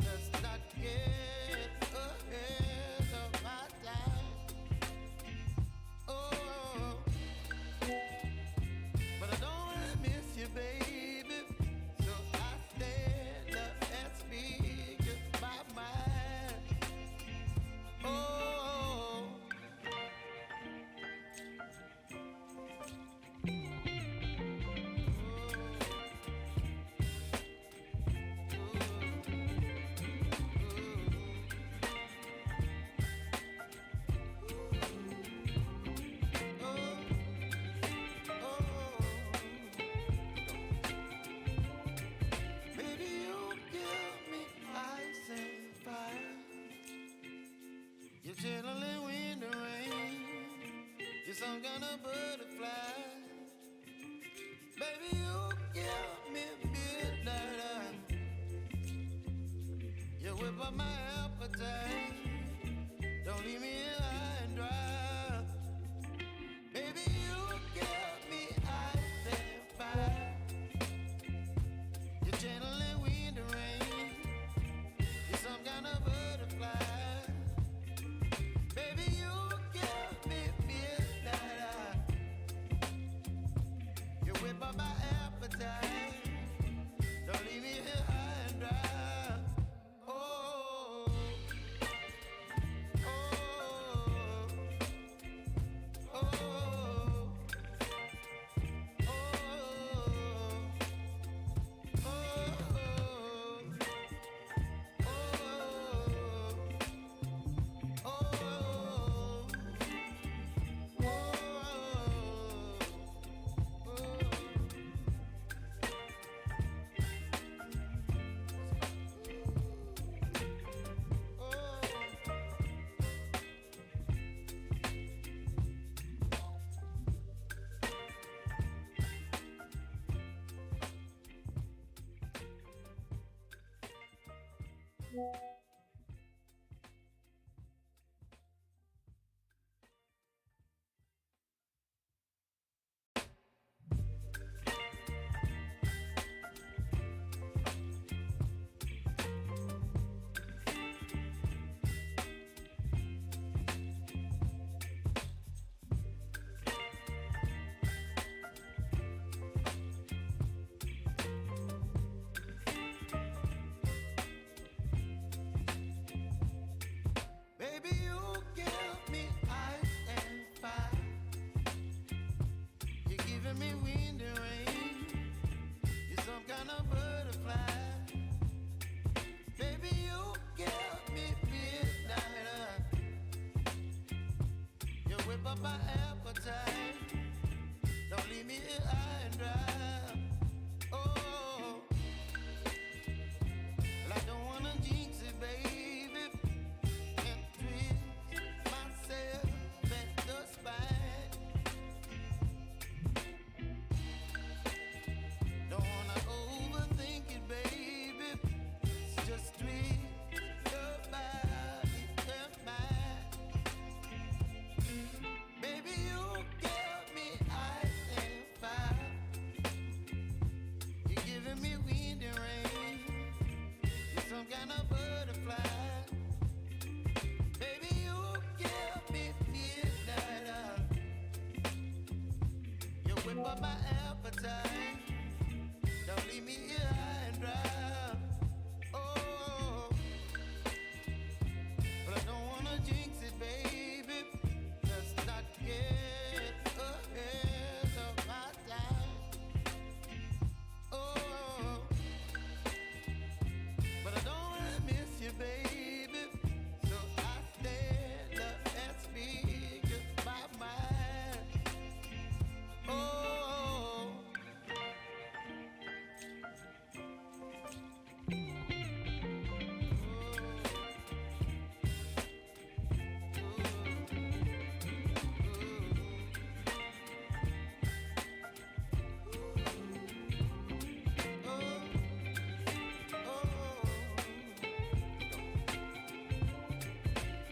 Let's not get ahead of my time. Oh, but I don't wanna miss you, baby. So I stand up and speak my mind. Oh, baby, you give me ice and fire. You're channeling wind and rain. You're some kind of butterfly. Baby, you give me midnight. You whip up my appetite. Don't leave me here high and dry. Baby, you give me ice and fire. You're channeling wind and rain. You're some kind of butterfly. Baby, you give me midnight. You whip up my appetite. Don't leave me here high and dry. Oh, oh, Baby, you give me ice and fire. You're giving me wind and rain. You're some kind of butterfly. Baby, you give me midnight. You whip up my appetite. Don't leave me here high and dry. Oh, well, I don't wanna jinx it, baby. Can't twist myself at the spine. Don't wanna overthink it, baby. It's just twist your body and mine. Baby, you give me ice and fire. You're giving me wind and rain. You're some kind of butterfly. Baby, you give me midnight. You whip up my appetite. Don't leave me here high and dry. Oh, but I don't wanna jinx it, baby. Let's not get ahead of my time. Oh, but I don't wanna miss you, baby. So I stand up and speak my mind. Oh.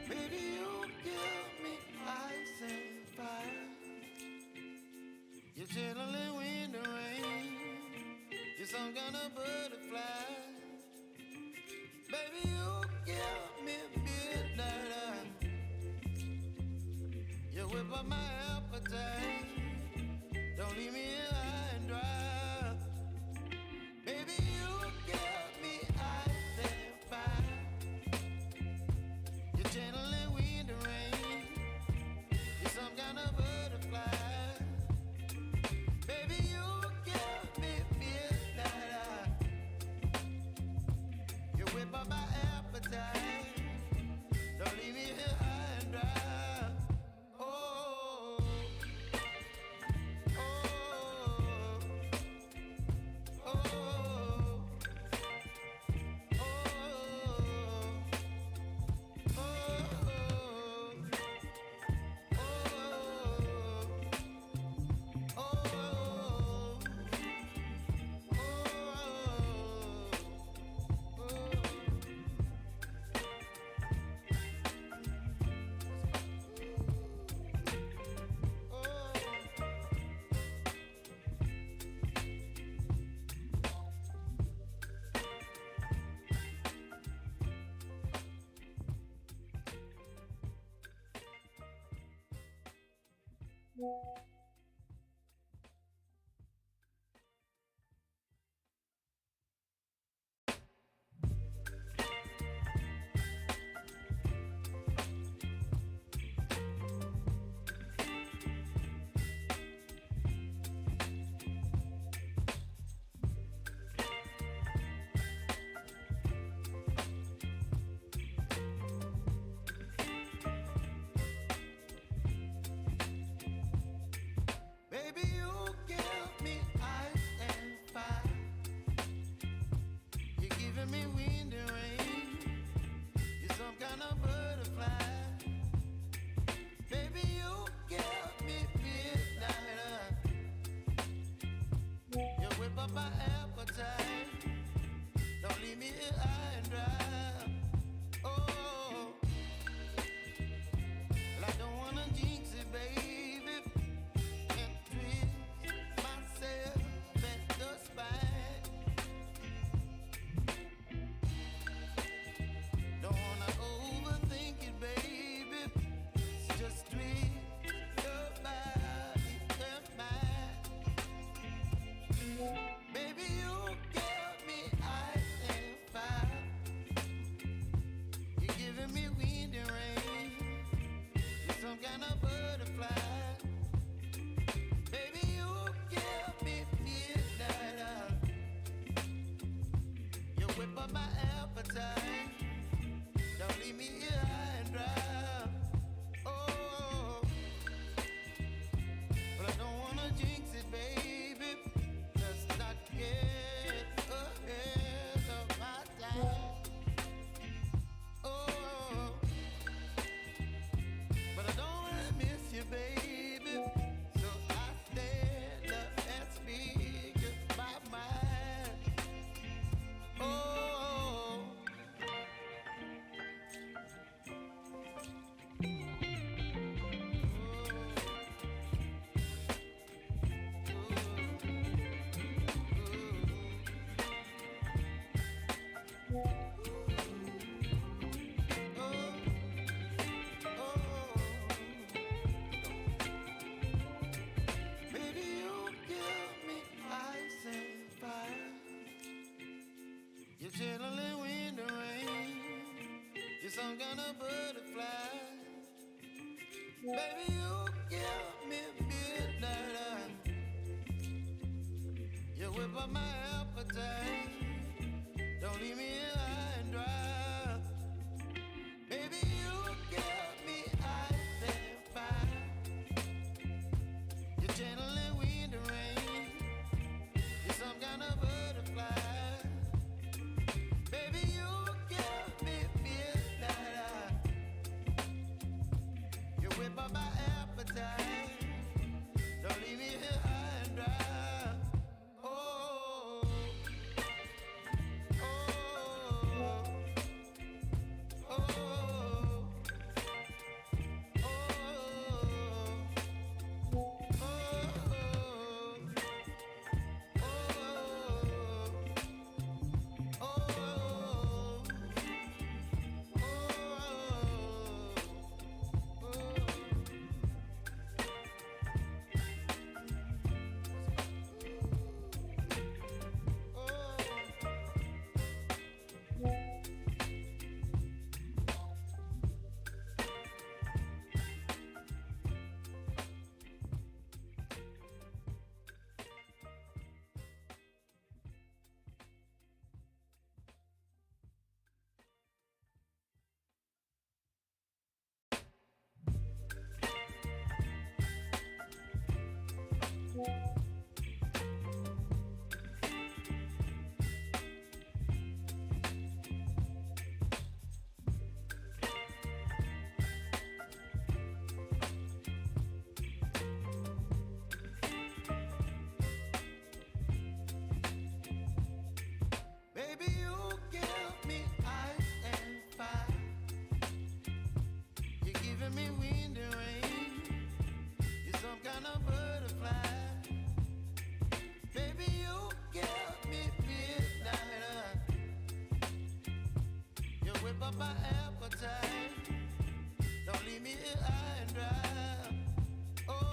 Baby, you give me ice and fire. You're channeling wind and rain. You're some kind of butterfly. Baby, you give me midnight. You whip up my appetite. Don't leave me here high and dry. Baby, you give me ice and fire. You're channeling wind and rain. You're some kind of butterfly. Baby, you give me midnight. You whip up my appetite. Don't leave me here high and dry. Oh, some kind of butterfly. Baby, you give me midnight. You whip up my appetite. Don't leave me here high and dry. Baby, you give me ice and fire. You're gentle and wind and rain. You're some kind of butterfly. Baby, you give me midnight. You whip up my appetite. Don't leave me here high and dry. Oh, oh, oh, oh, baby, you give me ice and fire. You're giving me wind and rain. You're some kind of butterfly. Baby, you give me midnight. You whip up my appetite. Don't leave me here high and dry. Oh,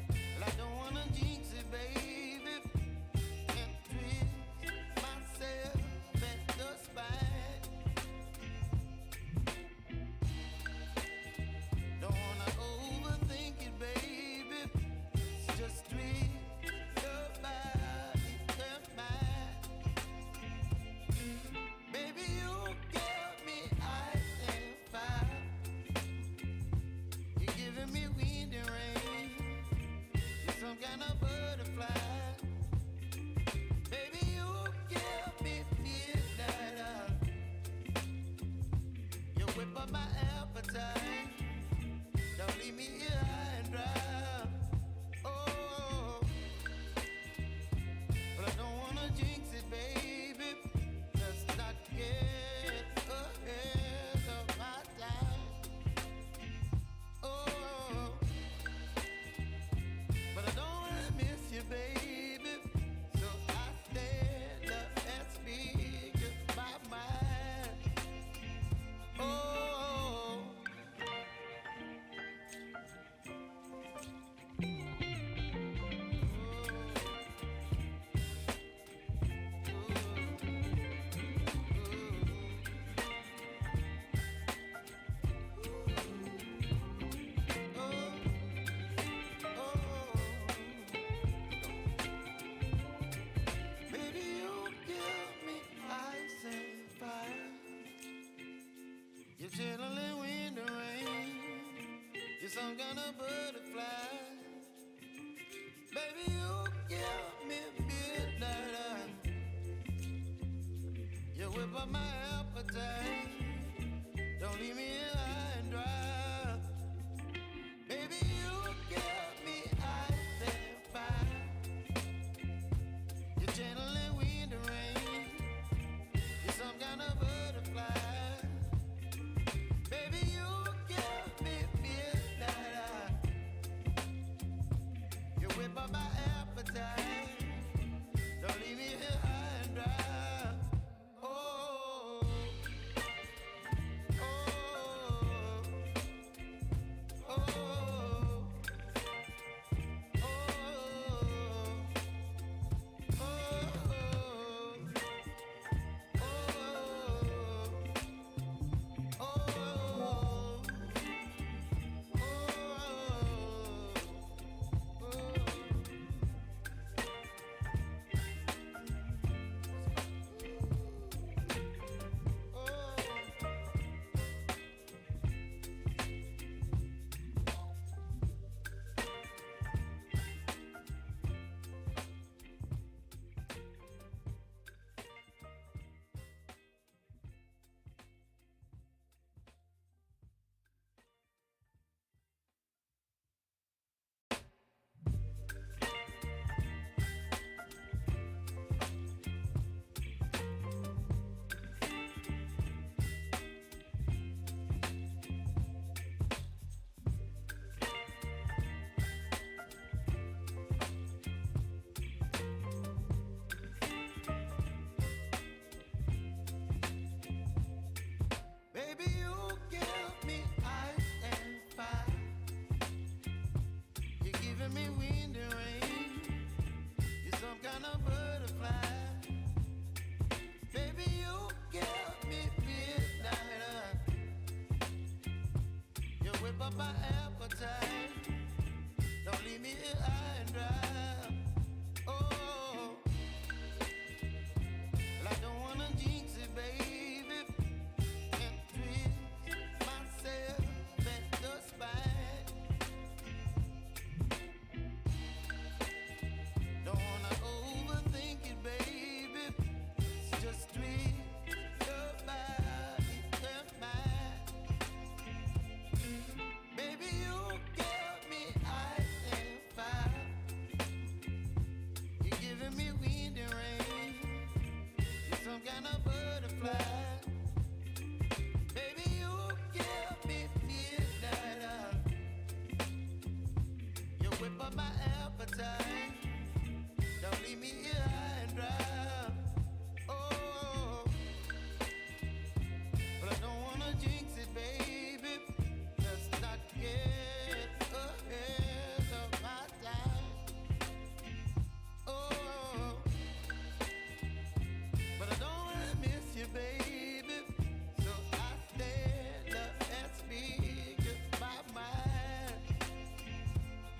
well, I don't wanna jinx it, baby. And twist myself at the spine. Don't wanna overthink it, baby. It's just twist your body and mine. Baby, you give me ice and fire. You're giving me wind and rain. You're some kind of butterfly. Baby, you give me midnight. You whip up my appetite. Don't leave me here high and dry. Oh, but I don't wanna jinx it, baby. Let's not get ahead of my time. Oh, but I don't wanna miss you, baby. So I stand up and speak my mind. Oh, baby, you give me ice and fire. You're gentle in wind and rain. You're some kind of butterfly. Baby, you give me midnight. You whip up my appetite. Don't leave me here high and dry. Baby, you give me ice and fire. You're gentle in wind and rain. You're some kind of butterfly. Baby, you give me midnight. You whip up my appetite. Don't leave me here high and dry. Oh, oh, me wind and rain. You're some kind of butterfly. Baby, you give me midnight. You whip up my appetite. Don't leave me here high and dry. Oh, well, I don't wanna jinx it, baby. And twist myself at the spine. Don't wanna overthink it, baby. It's just twist your body and mine. Baby, you give me ice and fire. You're giving me wind and rain. You're some kind of butterfly. Baby, you give me midnight. You whip up my appetite. Don't leave me here high and dry. Oh, but I don't wanna jinx it, baby. Let's not get ahead of my time. Oh, but I don't wanna miss you, baby. So I stand up and speak my mind.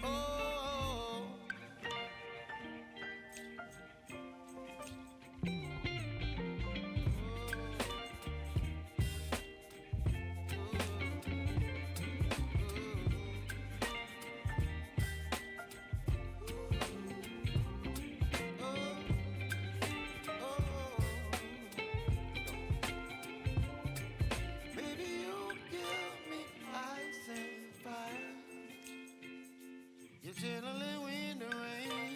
Oh, baby, you give me ice and fire. You're chilling wind and rain.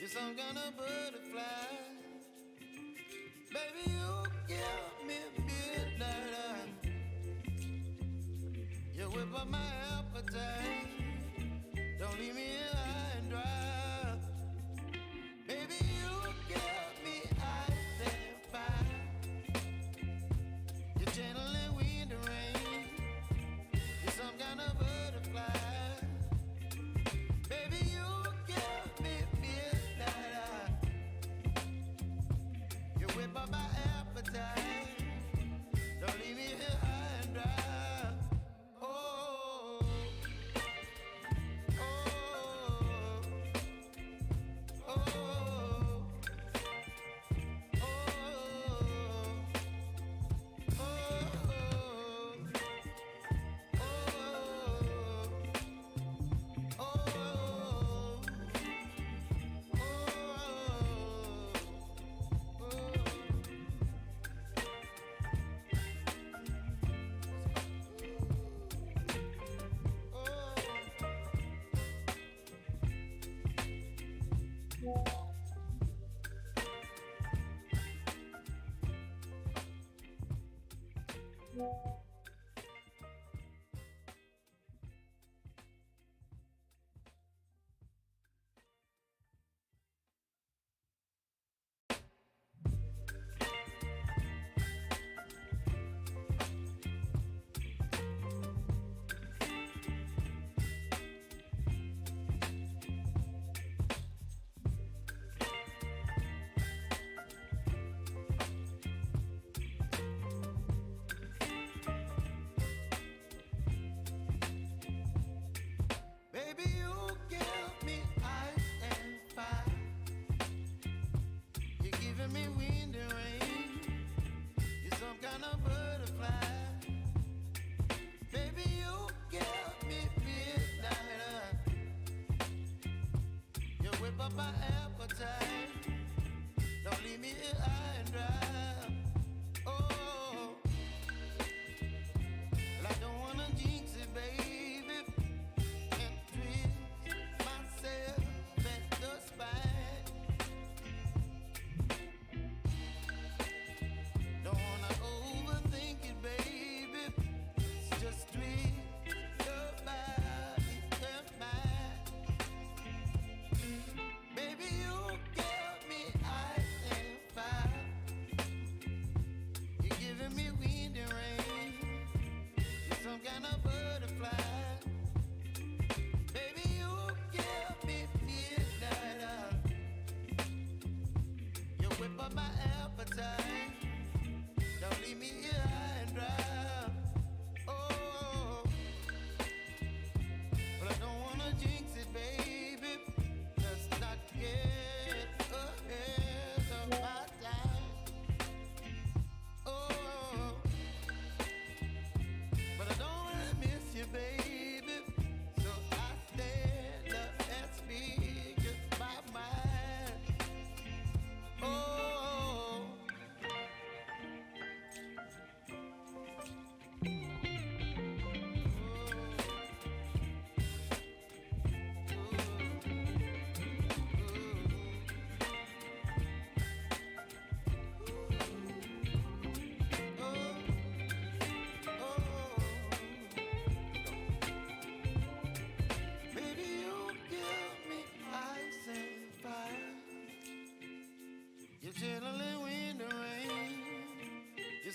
You're some kind of butterfly. Baby, you give me midnight. You whip up my appetite. Don't leave me here high and dry. Baby, you give me ice and fire. You're channeling wind and rain. You're some kind of butterfly. Baby, you give me midnight. You whip up my appetite. Don't leave me here high and dry. Oh, oh, oh, baby, you give me ice and fire. You're giving me wind and rain. You're some kind of butterfly. Baby, you give me midnight. You whip up my appetite. Don't leave me here high and dry. Oh, well, I don't wanna jinx it, baby. And twist myself at the spine. Don't wanna overthink it, baby. It's just twist your body and mine. Baby, you give me ice and fire.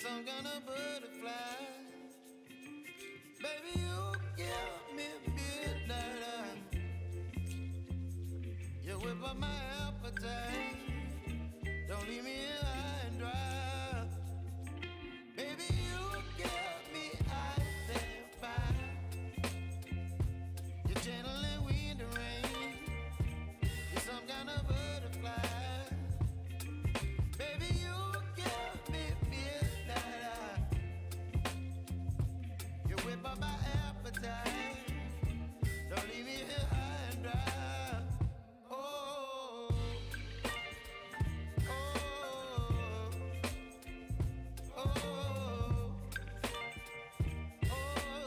some kind of butterfly. Baby, you give me midnight. You whip up my appetite. Don't leave me here high and dry. Baby, you give me ice and fire. You're channeling wind and rain. You're some kind of butterfly. Baby, you give me midnight. You whip up my appetite. Don't leave me here high and dry. Oh, oh, oh, oh,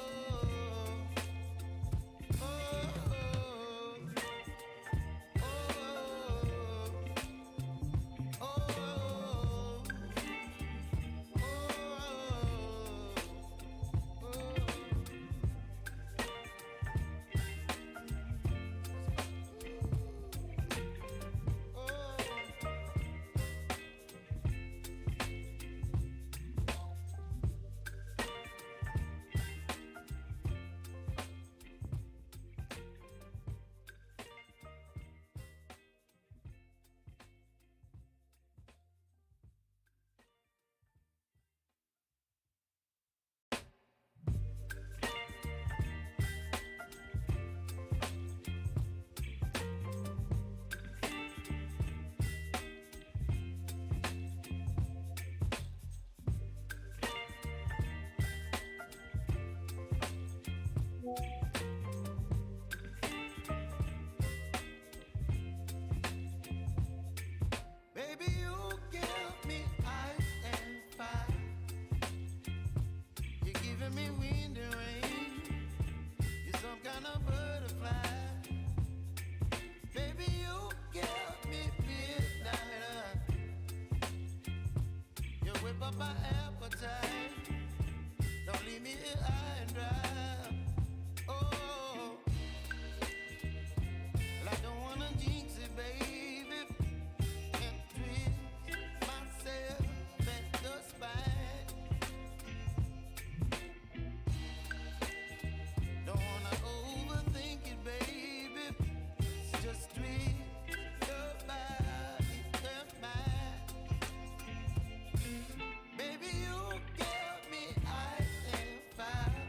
baby, you give me ice and fire. You're giving me wind and rain. You're some kind of butterfly. Baby, you give me midnight. You whip up my appetite. Don't leave me here high and dry. Oh, well, I don't wanna jinx it, baby. Can't twist myself at the spine. Don't wanna overthink it, baby. It's just twist your body and mine. Baby, you give me ice and fire.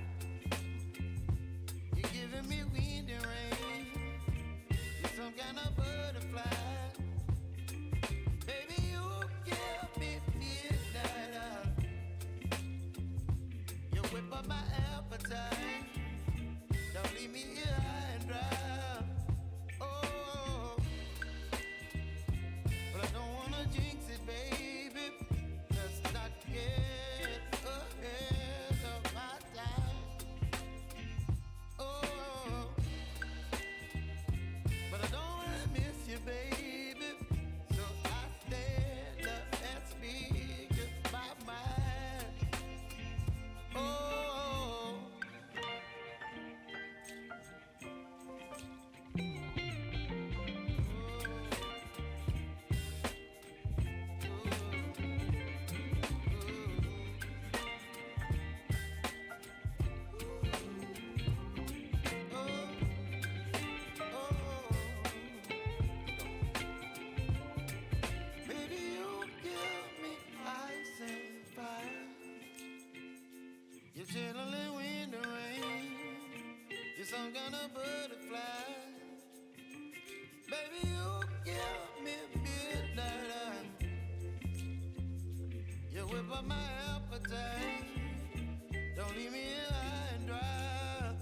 You're giving me wind and rain. You're some kind of butterfly. Baby, you give me midnight. You whip up my appetite. Don't leave me here high and dry. Oh, but I don't wanna jinx it, baby. Let's not get ahead of my time. Oh, but I don't wanna miss you, baby. So I stand up and speak my mind. Oh, baby, you give me ice and fire. You're channeling wind and rain. You're some kind of butterfly. Baby, you give me midnight. You whip up my appetite. Don't leave me here high and dry.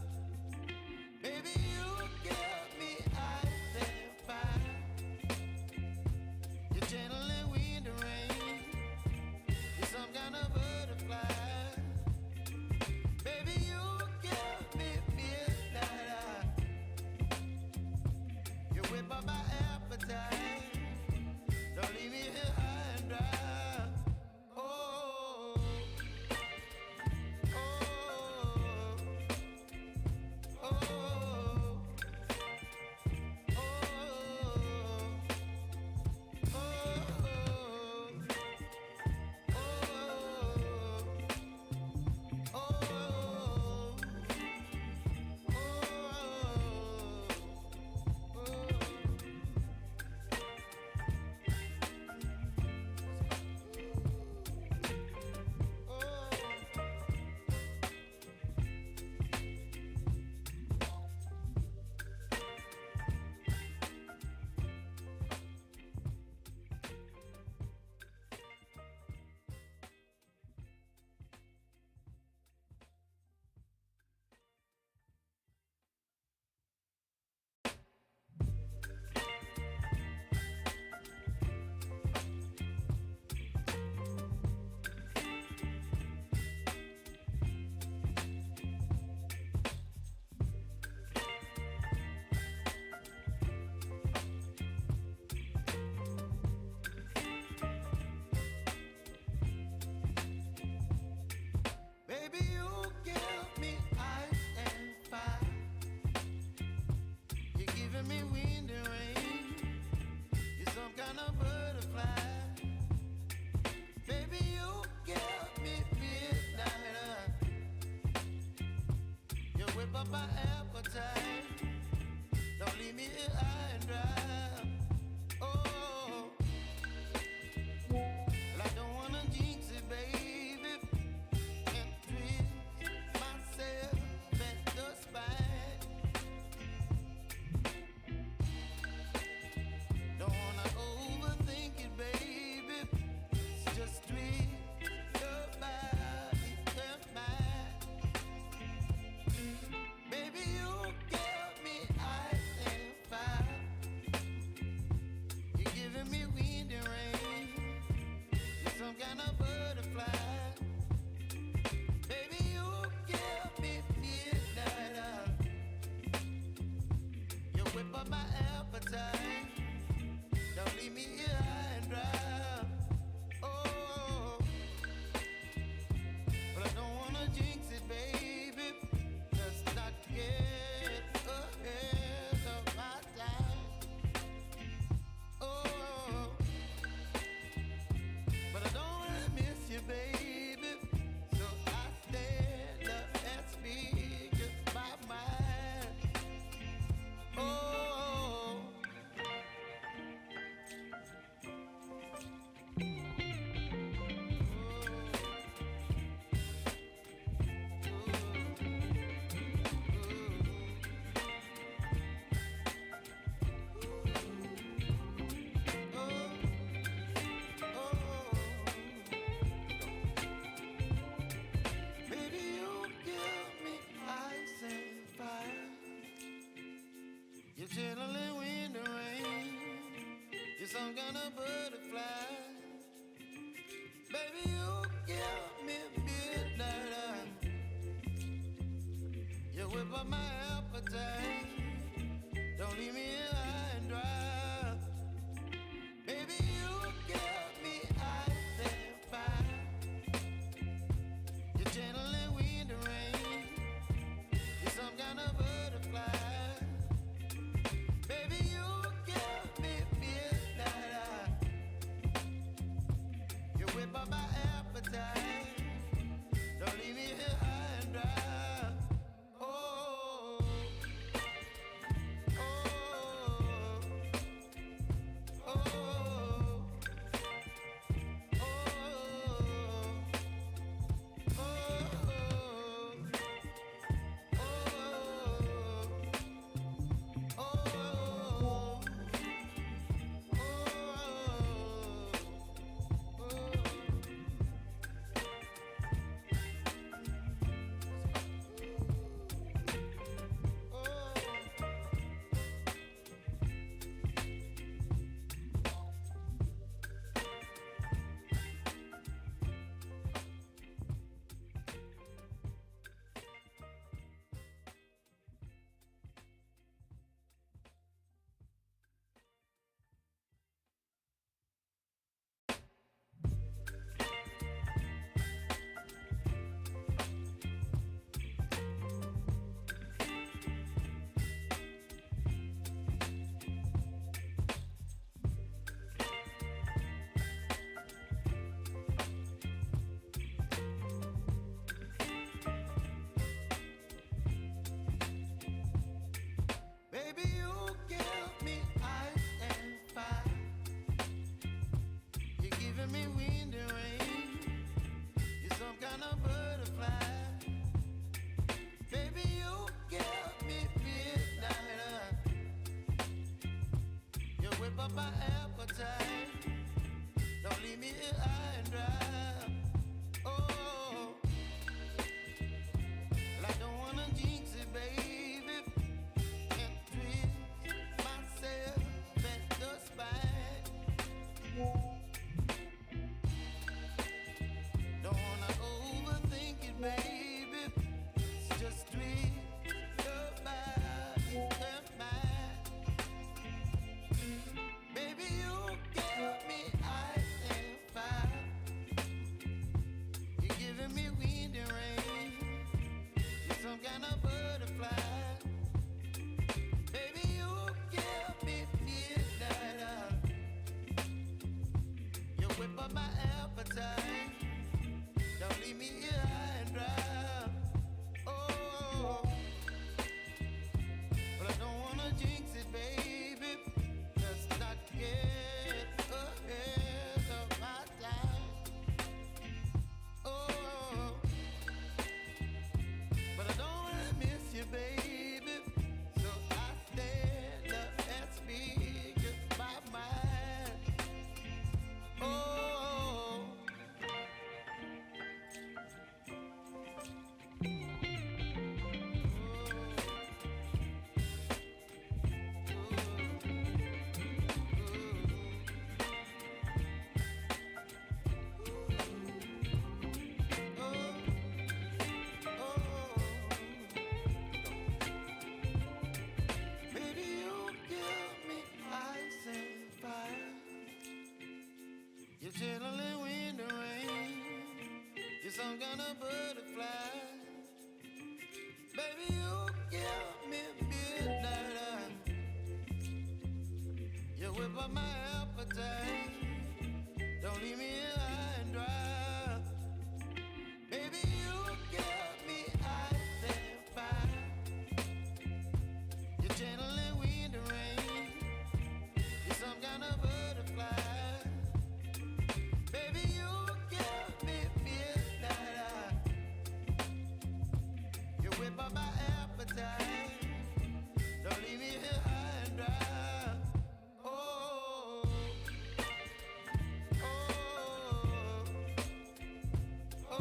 Baby, you give me ice and fire. You're channeling wind and rain. You're some kind of butterfly. Baby, you give me midnight. my appetite. Don't leave me here high and dry. Oh, well, I don't wanna jinx it, baby, and twist myself at the spine. Don't wanna overthink it, baby. It's just twist your body and mine. Baby, you give me ice and fire. You're giving me wind and rain. You're some kind of butterfly. Baby, you give me midnight oil. You whip up my appetite. Don't leave me here high and dry. Oh, but I don't wanna jinx it, baby. Let's not get ahead of my time. Oh, but I don't wanna miss you, baby. So I stand up and speak my mind. Oh. Baby, you give me ice and fire. You're chilling wind and rain. You're some kind of butterfly. Baby, you give me midnight oil. You whip up my appetite. Don't leave me here high and dry. Baby, you give me ice and fire. You're channeling wind and rain. You're some kind of butterfly. Baby, you give me midnight oil. You whip up my appetite. Don't leave me here high and dry. Oh, oh, oh, oh, baby, you give me ice and fire. You're giving me wind and rain. You're some kind of butterfly. Baby, you give me midnight oil. You whip up my appetite. Don't leave me here high and dry. Oh, well, I don't wanna jinx it, baby, and twist myself at the spine. Don't wanna overthink it, baby. It's just twist your body and mine. Baby, you give me ice and fire. You of butterfly. Baby, you give me midnight. You whip up my appetite. Don't leave me here high and dry. Baby, you give me ice and fire. You're channeling wind and rain. You're some kind of butterfly. Baby, you give me midnight. You whip up my appetite. Don't leave me here high and dry. Oh, oh, oh,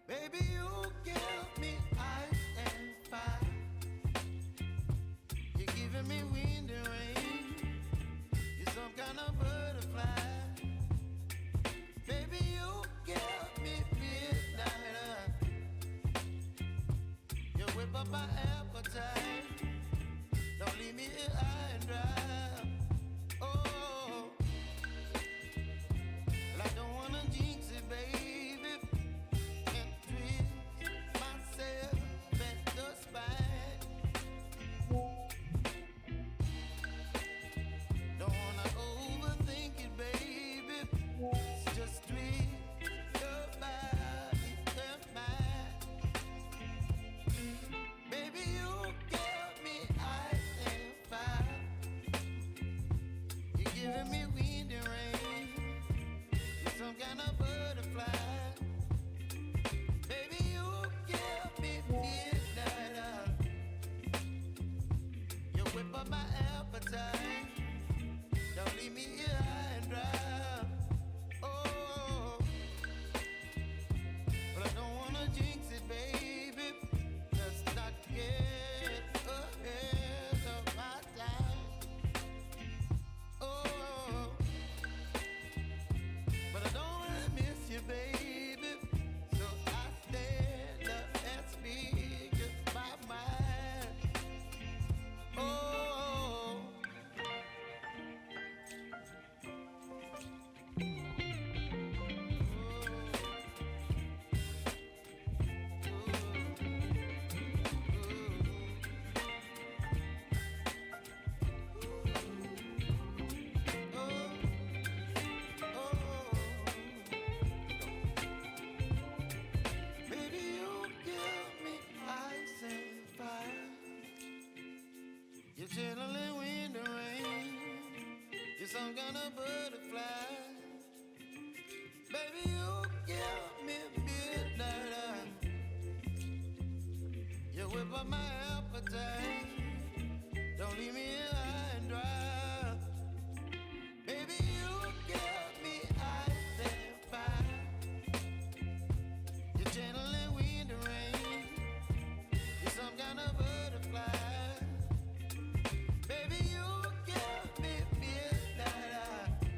baby, you give me ice and fire. You're giving me wind and rain. You're some kind of butterfly. Baby, you give me midnight. You whip up my appetite. Don't leave me here high and dry. Oh, well, I don't wanna jinx it, baby. Can't twist myself at the spine. Don't wanna overthink it, baby. It's just twist your body and mine. Baby, you give me ice and fire. You're giving me wind and rain. You're some kind of butterfly. Baby, you give me midnight. You whip up my appetite. Don't leave me here high and dry. Oh, but I don't wanna jinx it, baby. Let's not get ahead of my time. Oh, but I don't wanna miss you, baby. So I stand up and speak just my mind. Oh, baby, you give me ice and fire. You're channeling wind and rain. You're some kind of butterfly. Baby, you give me midnight. You whip up my appetite. Don't leave me here high and dry. Baby, you give me ice and fire. You're channeling wind and rain. You're some kind of butterfly. Baby, you give me midnight.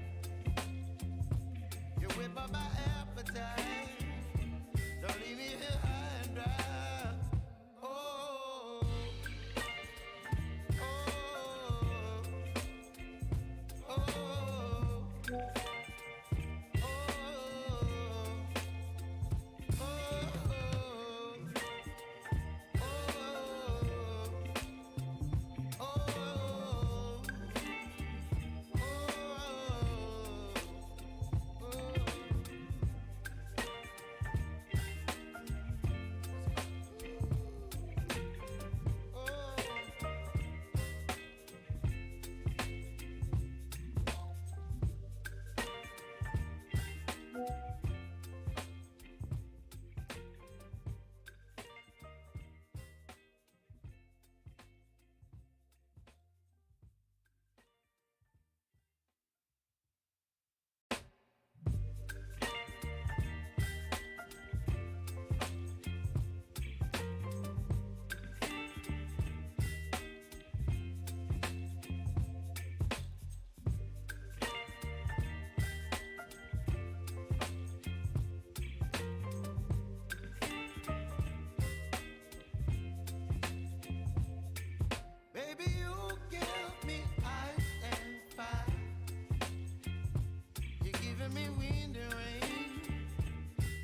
giving me wind and rain.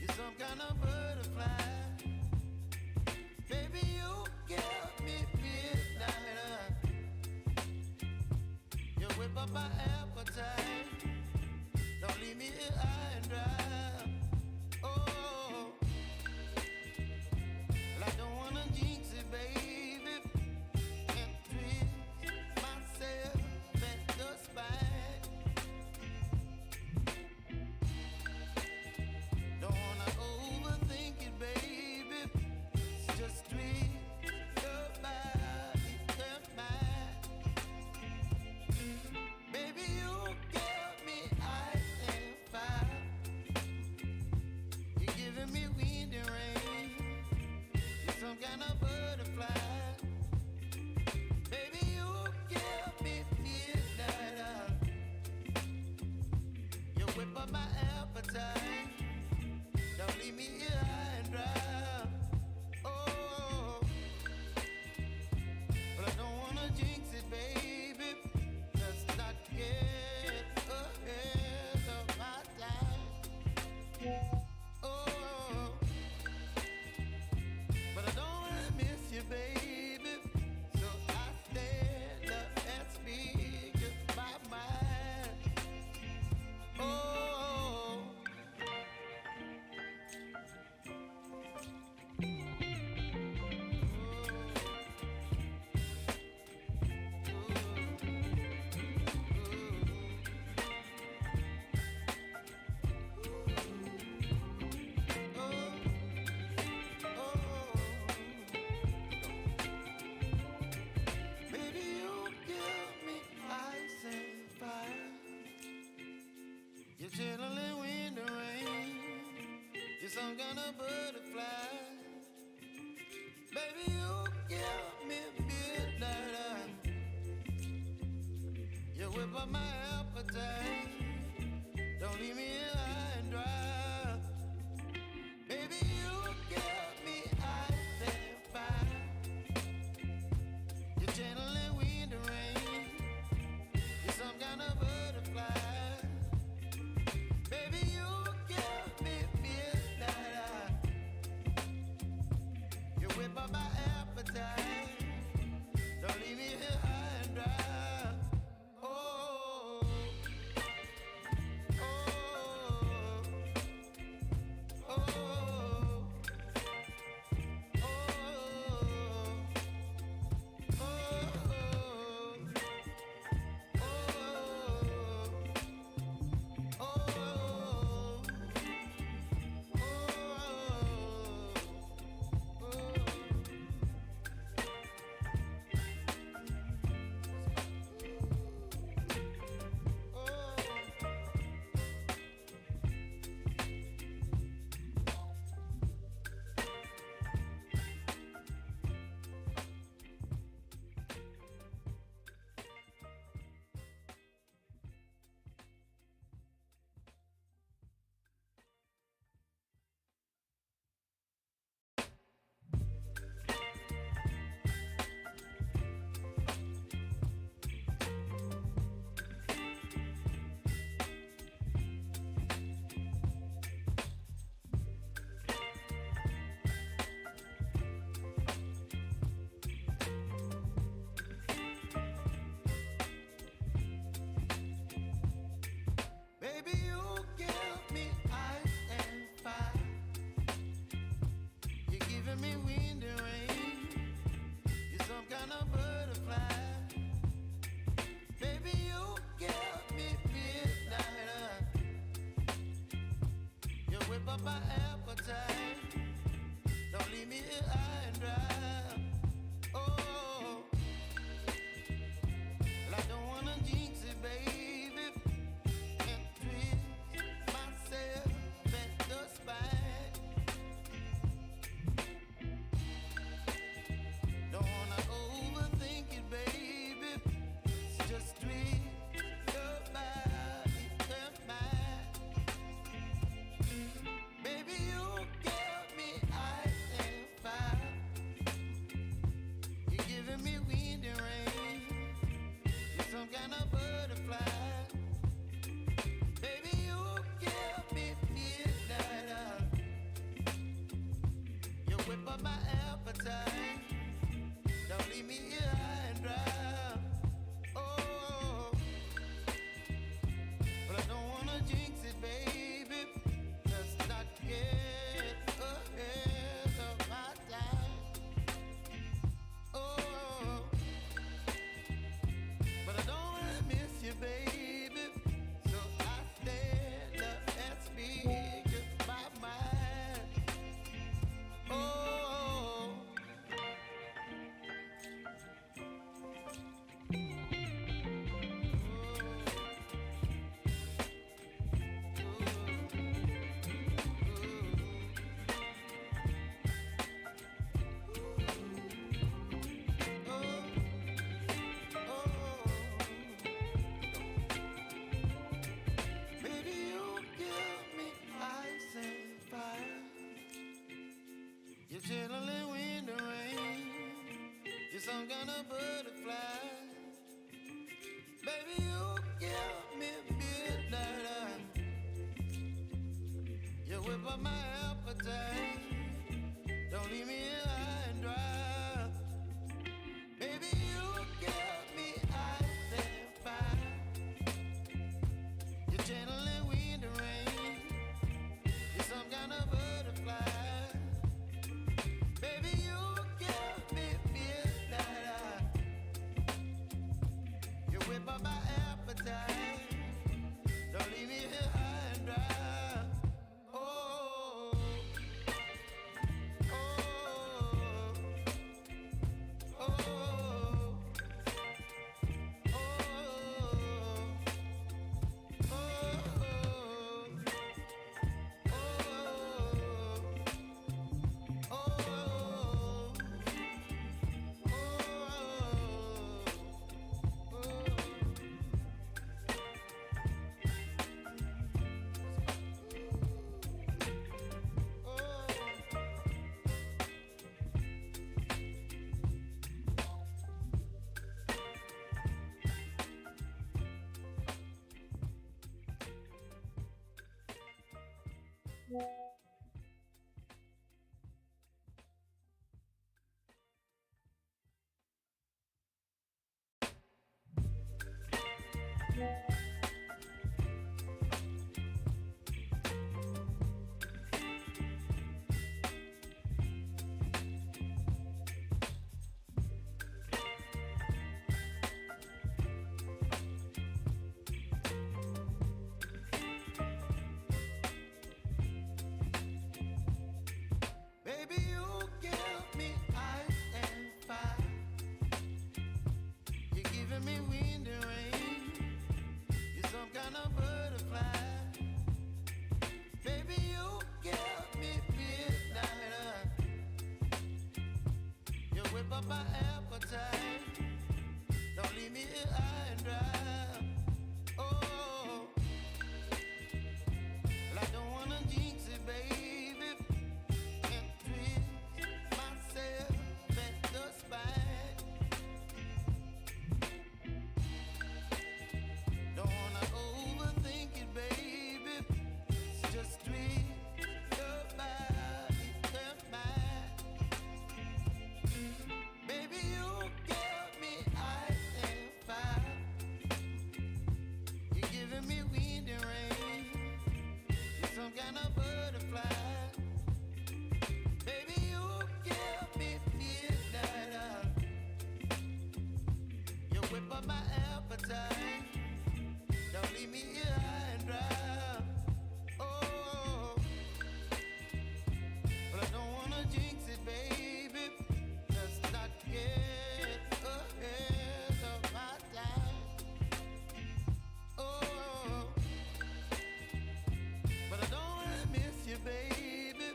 You're some kind of butterfly. Baby, you give me midnight. You whip up my appetite. Don't leave me here high and dry. Oh, well, I don't wanna jinx it, baby, and twist myself at the spine. Don't wanna overthink it, baby. It's just twist your body and mine. Baby, you give me ice and fire. You're giving me wind and rain. You're some kind of butterfly. Baby, you give me midnight. You whip up my appetite. Don't leave me here high and dry. Oh, but I don't wanna jinx it, baby. Let's not get ahead of my time. Oh, but I don't wanna miss you, baby. So I stand up and speak my mind. Oh, baby, you give me ice and fire. You're chilling wind and rain. You're some kind of butterfly. Baby, you give me midnight. You whip up my appetite. Don't leave me here high and dry. Baby, you give me ice and fire. You're channeling wind and rain. You're some kind of butterfly. Baby, you give me midnight. You whip up my appetite. Don't leave me here high and dry. Oh, oh, oh, baby, you give me ice and fire. You're giving me wind and rain. You're some kind of butterfly. Baby, you give me midnight. You whip up my appetite. Don't leave me here high and dry. Oh, well, I don't wanna jinx it, baby, and twist myself at the spine. Don't wanna overthink it, baby. It's just twist your body and mine. Baby, you give me ice and fire. You're some kind of butterfly. Baby, you give me midnight. You whip up my appetite. Don't leave me here high and dry. Baby, you give me ice and fire. You're channeling wind and rain. You're some kind of butterfly. Baby, you give me midnight. You whip up my appetite. Don't leave me here high and dry. Oh, oh, oh, oh, baby, you give me ice and fire. You're giving me wind and rain. You're some kind of butterfly. Baby, you give me midnight. You whip up my appetite. Don't leave me here high and dry. Oh, well, I don't wanna jinx it, baby. Can't twist myself at the spine. Don't wanna overthink it, baby. It's just twist your body and mine. Baby, you give me ice and fire. You're giving me wind and rain. You're some kind of butterfly. Baby, you give me midnight. You whip up my appetite. Don't leave me here high and dry. Oh, but I don't wanna jinx it, baby. Let's not get ahead of my time. Oh, but I don't wanna miss you, baby.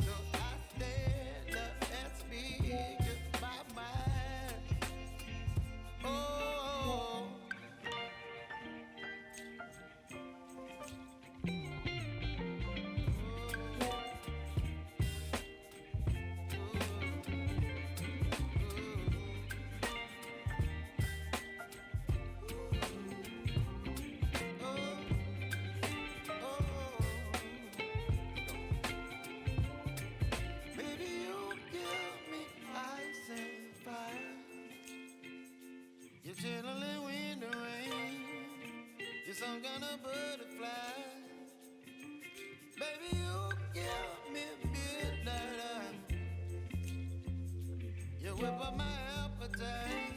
So I stand up and speak my mind. Oh. Baby, you give me ice and fire. You're channeling wind and rain. You're some kind of butterfly. Baby, you give me midnight. You whip up my appetite.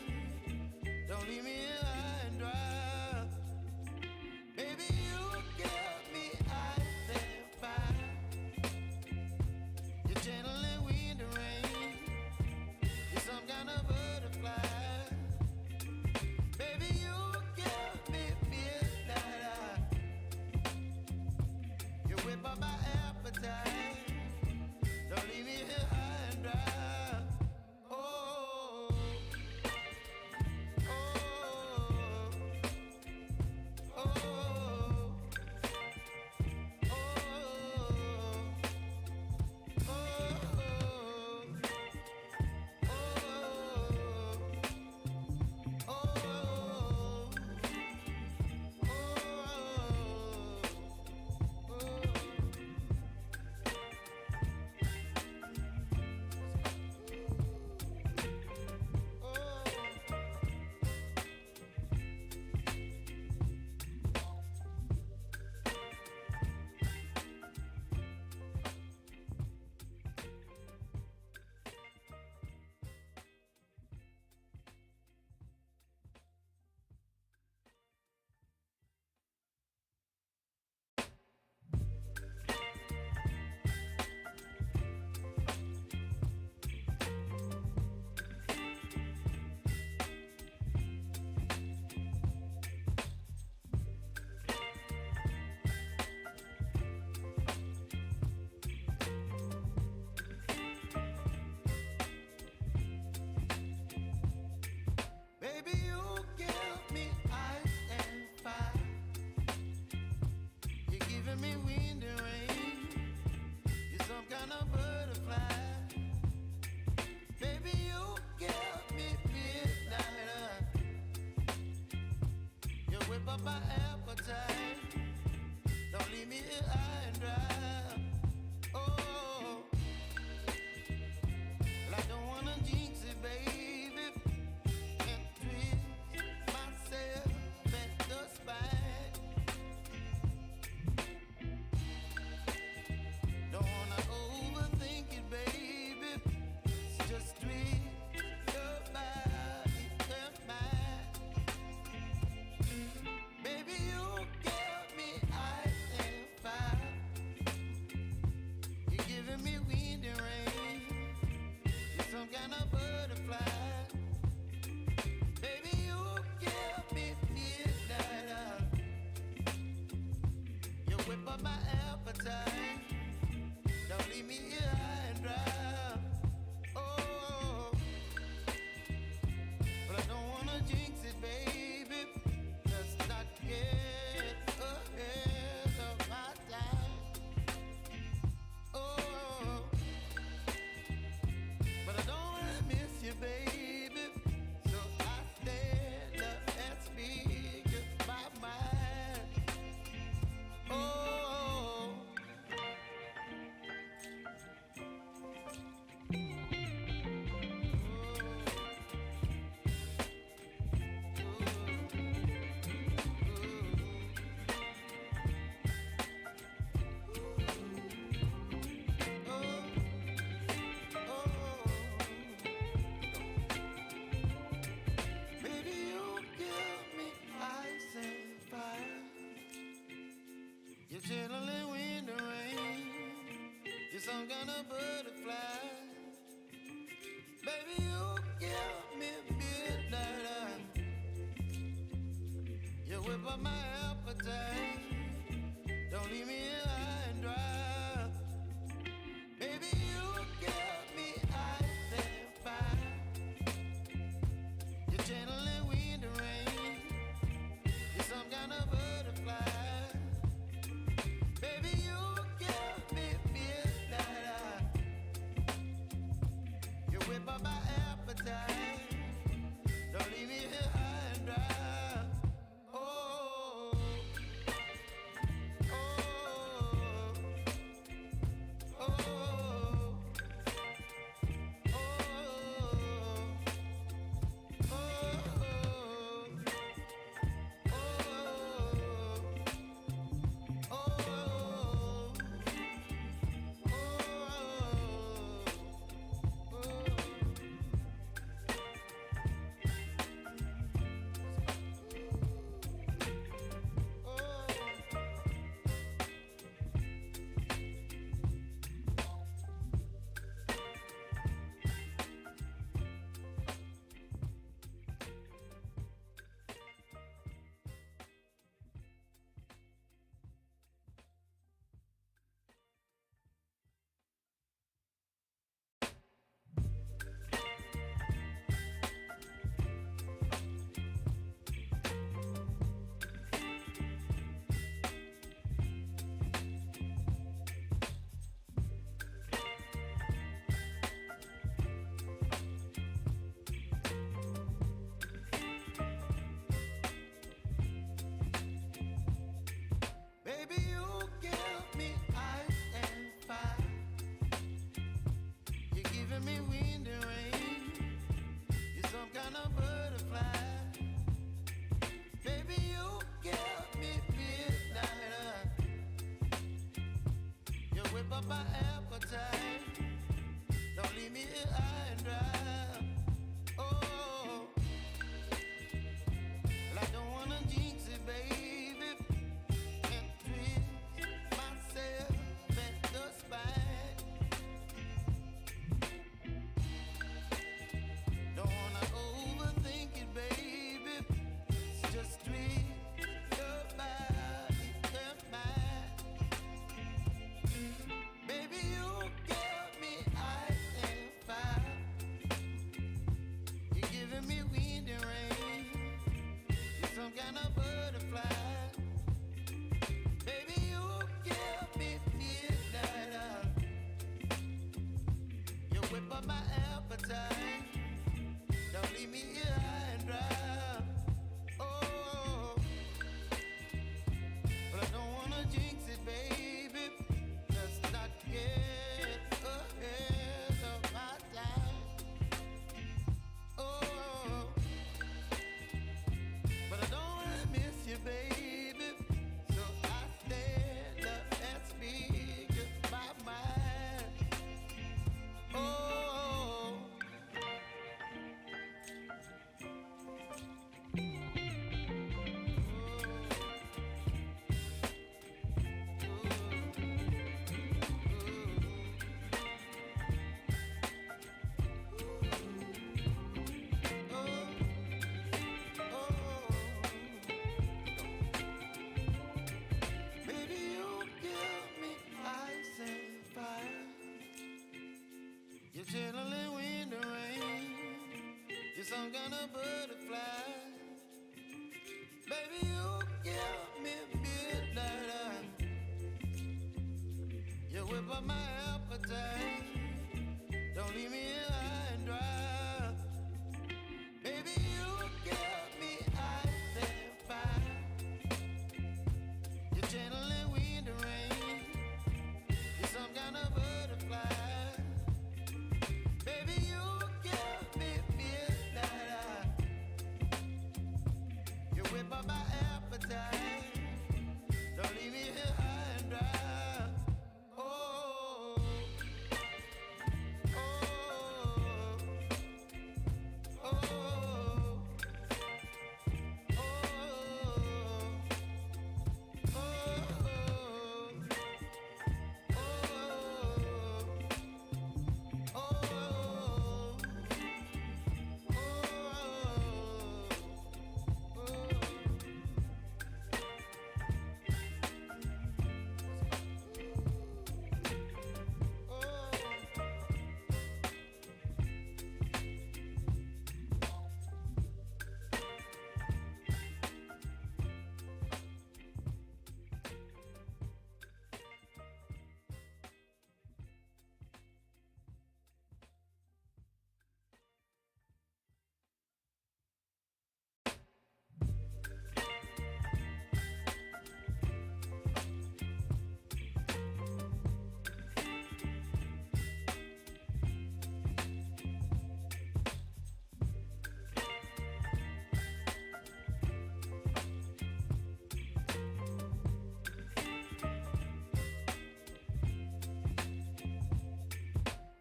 Don't leave me here high and dry. Baby, you give me ice and fire. You're channeling wind and rain. You're some kind of butterfly. Baby, you give me midnight. You whip up my appetite. Don't leave me here high and dry. Oh, butterfly. Baby, you give me midnight. You whip up my appetite. Don't leave me here high and dry. Oh, well, I don't wanna jinx it, baby, and twist myself at the spine. Don't wanna overthink it, baby. It's just twist your body and mine. Baby, you give me ice and fire. You're giving me wind and rain. You're some kind of butterfly. Baby, you give me midnight. You whip up my appetite. Don't leave me here high and dry. Oh, but I don't wanna jinx it, baby. Let's not get ahead of my time. Oh, but I don't wanna miss you, baby. So I stand up and speak my mind. Oh. Baby, you give me ice and fire. You're chilling wind and rain. You're some kind of butterfly. Baby, you give me midnight. You whip up my appetite. Don't leave me here high and dry. Baby, you give me ice and fire. You're channeling wind and rain. You're some kind of butterfly. Baby, you give me midnight. You whip up my appetite. Don't leave me here high and dry. Oh, oh, oh, oh, baby, you give me ice and fire. You're giving me wind and rain. You're some kind of butterfly. Baby, you give me midnight. You whip up my appetite. Don't leave me here high and dry. Oh, well, I don't wanna jinx it, baby, and twist myself at the spine. Don't wanna overthink it, baby. It's just twist your body and mine. Baby, you give me ice and fire. whip up my appetite. Don't leave me here high and dry. Baby, you give me ice and fire. You're channeling wind and rain. You're some kind of butterfly. Baby, you give me midnight. You whip up my appetite. Don't leave me here high and dry. Oh, oh, oh,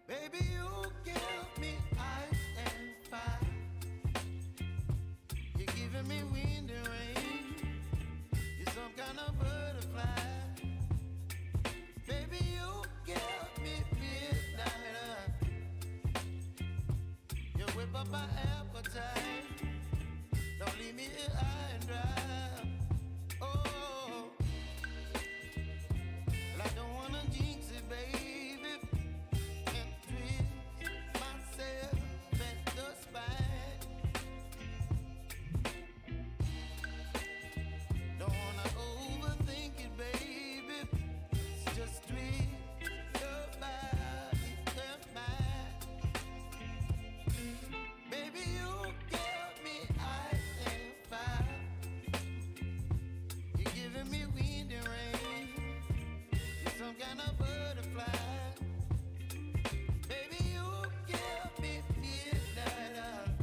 baby, you give me ice and fire. You're giving me wind and rain. You're some kind of butterfly. Baby, you give me midnight. You whip up my appetite. Don't leave me here high and dry. Oh, well, I don't wanna jinx it, baby. Can't twist myself at the spine. Don't wanna overthink it, baby. It's just twist your body and mine. Baby, you give me ice and fire. You're giving me wind and rain. You're some kind of butterfly. Baby, you give me midnight.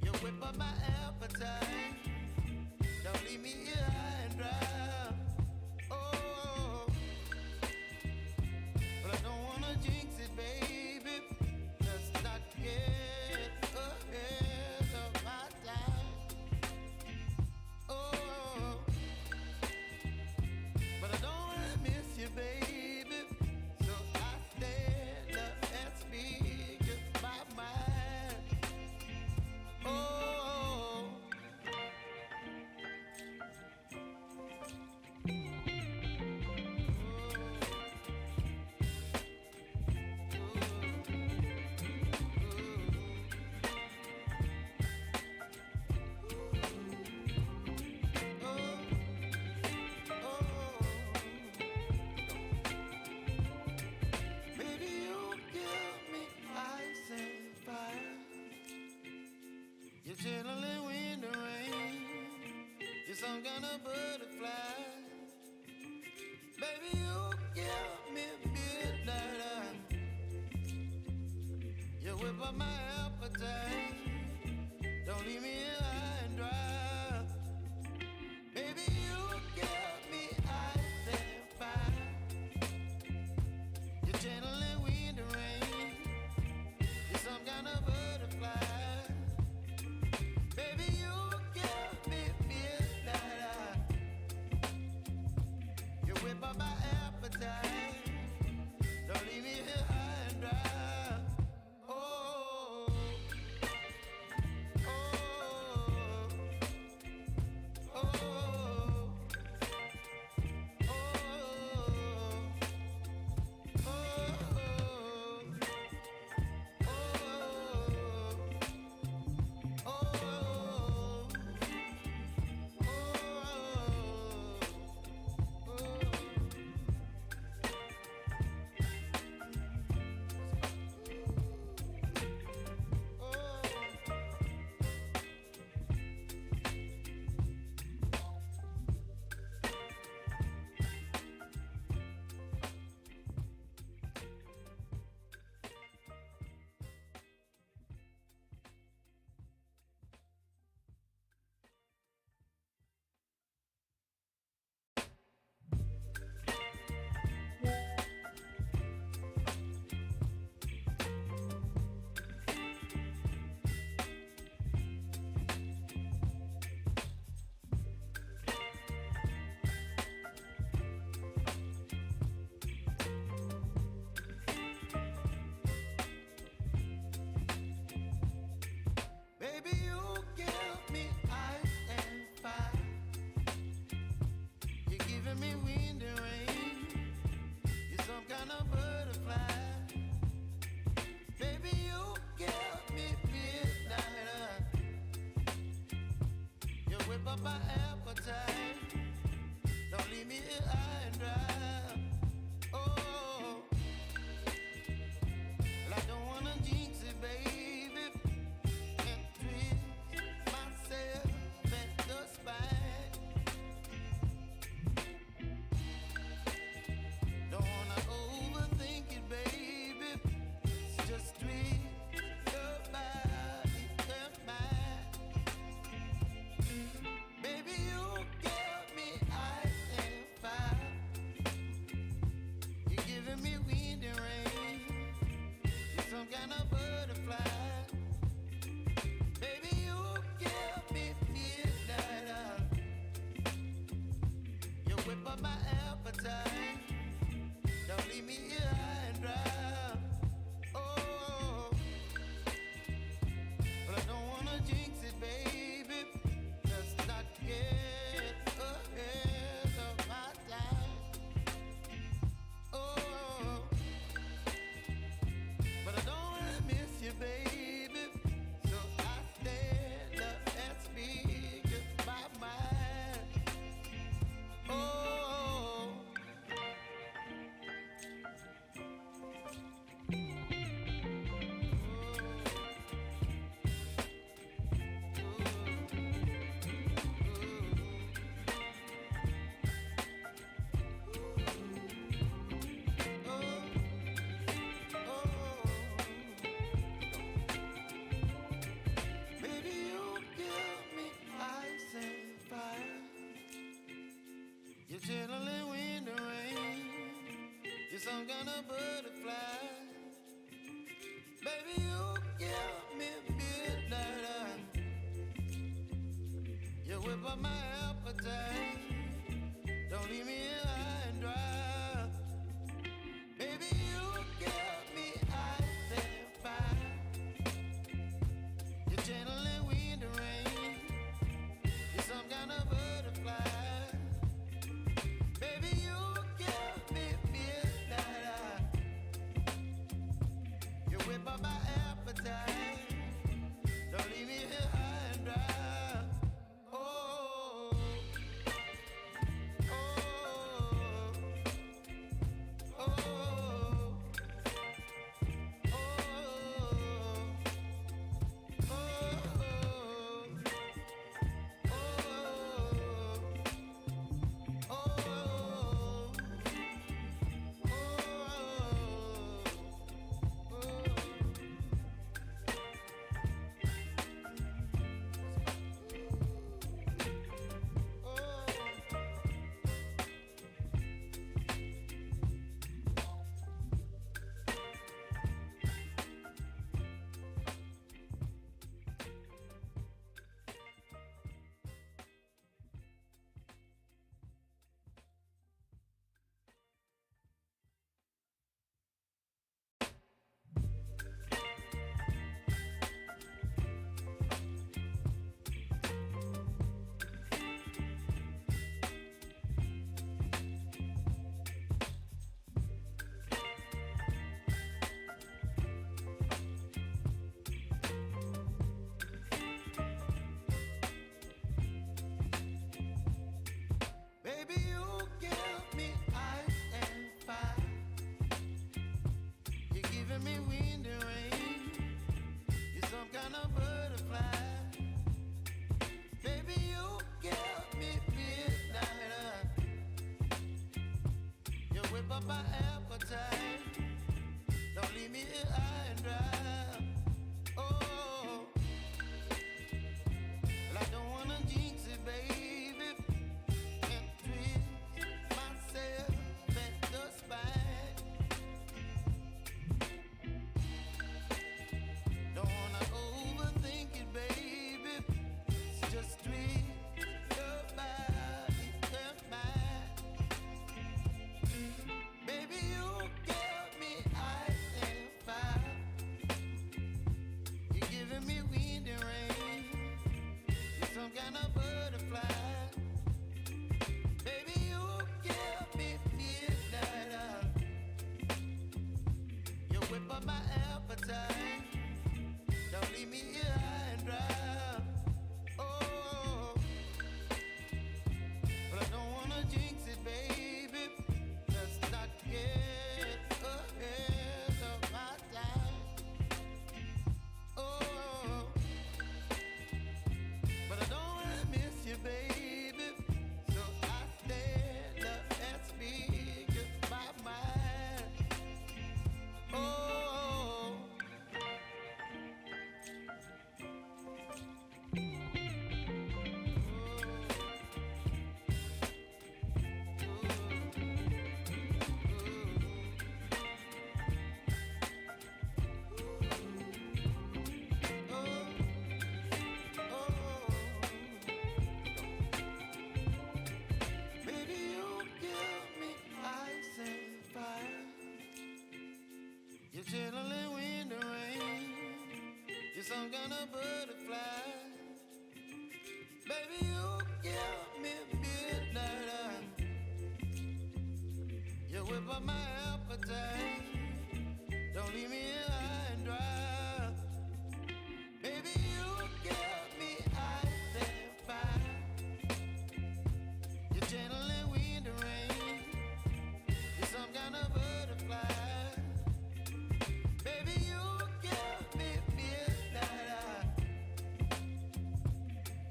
You whip up my appetite. Don't leave me here high and dry. Oh, but I don't wanna jinx it, baby. Let's not get ahead of my time. Oh, but I don't wanna miss you, baby. So I stand up and speak just my mind. Oh, baby, you give me ice and fire. You're channeling wind and rain. You're some kind of butterfly. Baby, you give me midnight. You whip up my appetite. Don't leave me here high and dry. Baby, you give me ice and fire. You're channeling wind and rain. You're some kind of butterfly. Baby, you give me midnight. You whip up my appetite. Don't leave me here high and dry. Oh, me wind and rain. You're some kind of butterfly. Baby, you give me midnight. You whip up my appetite. Don't leave me here high and dry. Oh, well, I don't wanna jinx it, baby, and twist myself at the spine. Don't wanna overthink it, baby. It's just twist your body and mine. Baby, you give me ice and fire. You're giving me wind and rain. You're some kind of butterfly. Baby, you give me midnight. You whip up my appetite. Don't leave me here high and dry. Oh, but I don't wanna jinx it, baby. Just not get ahead of my time. Oh, but I don't wanna miss you, baby. So I stand up and speak my mind. Oh, baby, you give me ice and fire. You're chilling wind and rain. You're some kind of butterfly. Baby, you give me midnight. You whip up my appetite. Don't leave me here high and dry. Baby, you give me ice and fire. You're channeling wind and rain. You're some kind of butterfly. Baby, you give me midnight. You whip up my appetite. Don't leave me here high and dry. Oh, oh, oh, oh, baby, you give me ice and fire. You're giving me wind and rain. You're some kind of butterfly. Baby, you give me midnight. You whip up my appetite. Don't leave me here high and dry. Oh, well, I don't wanna jinx it, baby, and twist myself at the spine. Don't wanna overthink it, baby. It's just twist your body and mine. Baby, you give me ice and fire. whip up my appetite. Don't leave me here high and dry. Baby, you give me ice and fire. You're gentle and wind and rain. You're some kind of butterfly. Baby, you give me midnight.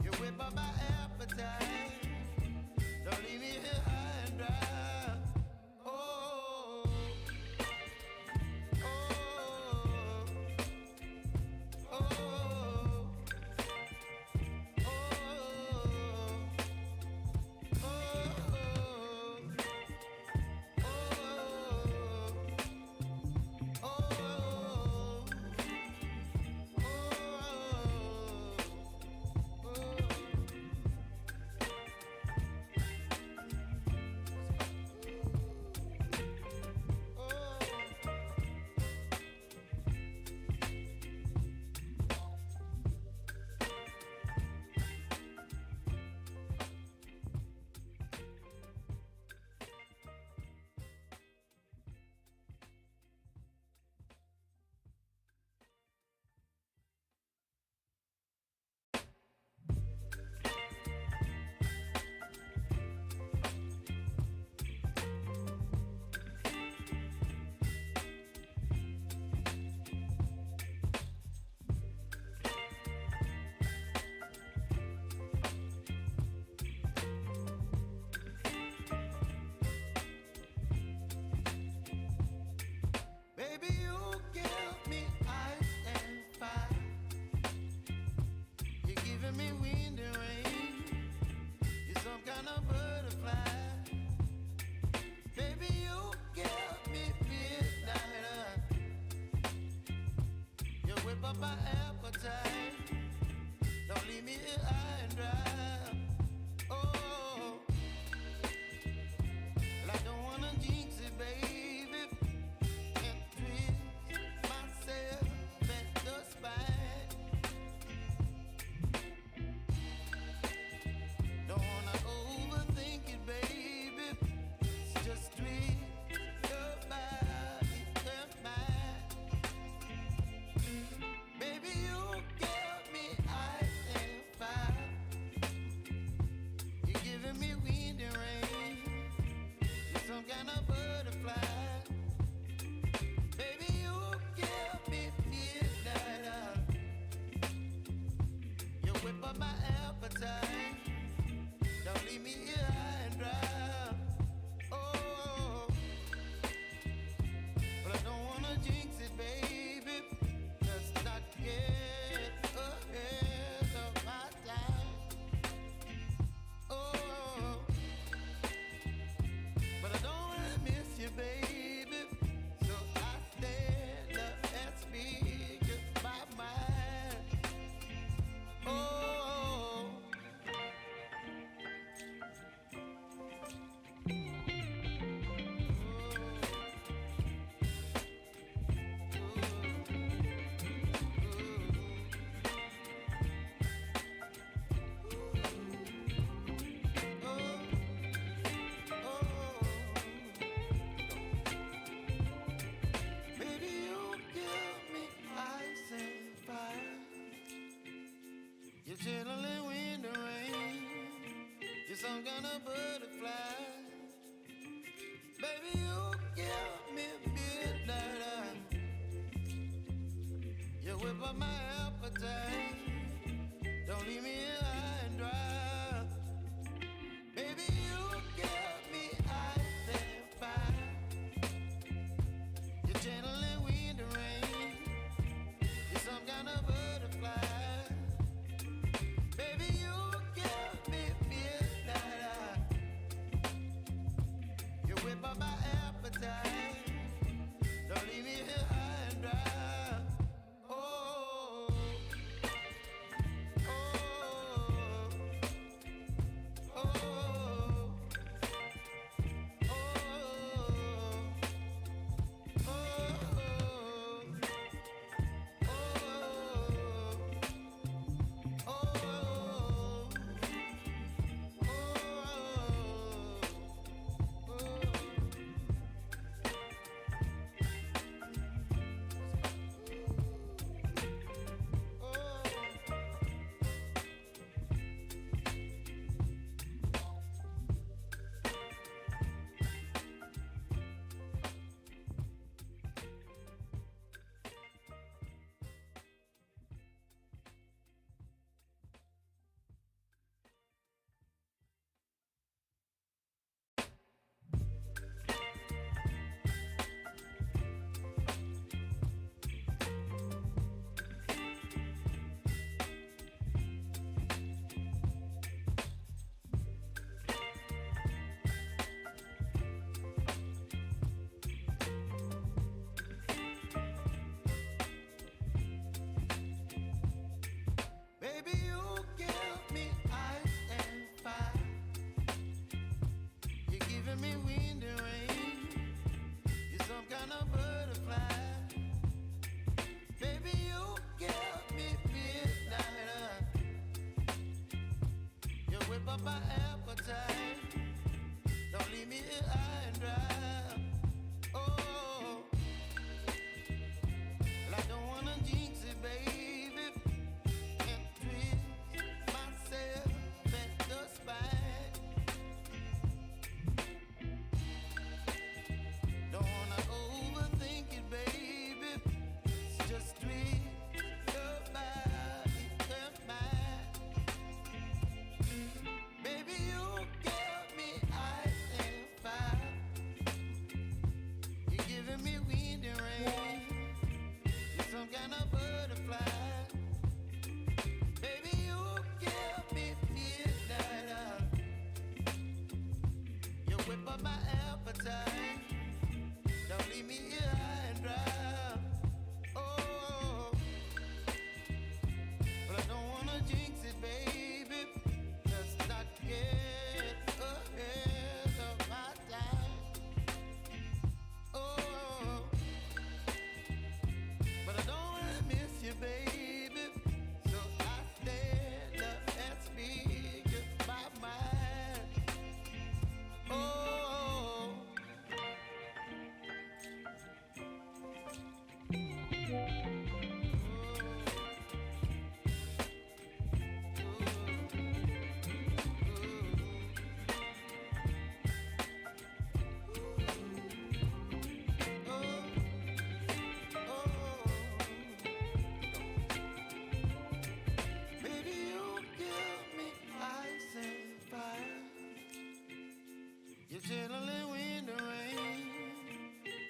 You whip up my appetite. Don't leave me here high and dry. Oh, oh, oh, oh, baby, you give me ice and fire. You're giving me wind and rain. You're some kind of butterfly. Baby, you give me midnight. You whip up my appetite. Don't leave me here high and dry. Oh, well, I don't wanna jinx it, baby. And twist myself at the spine. Don't wanna overthink it, baby. It's just twist your body and mine. Baby, you give me ice and fire. You're giving me wind and rain. You're some kind of butterfly. Baby, you give me midnight. You whip up my appetite. Don't leave me here high and dry. Oh, but I don't wanna jinx it, baby. Let's not get ahead of my time. Oh, but I don't wanna miss you, baby.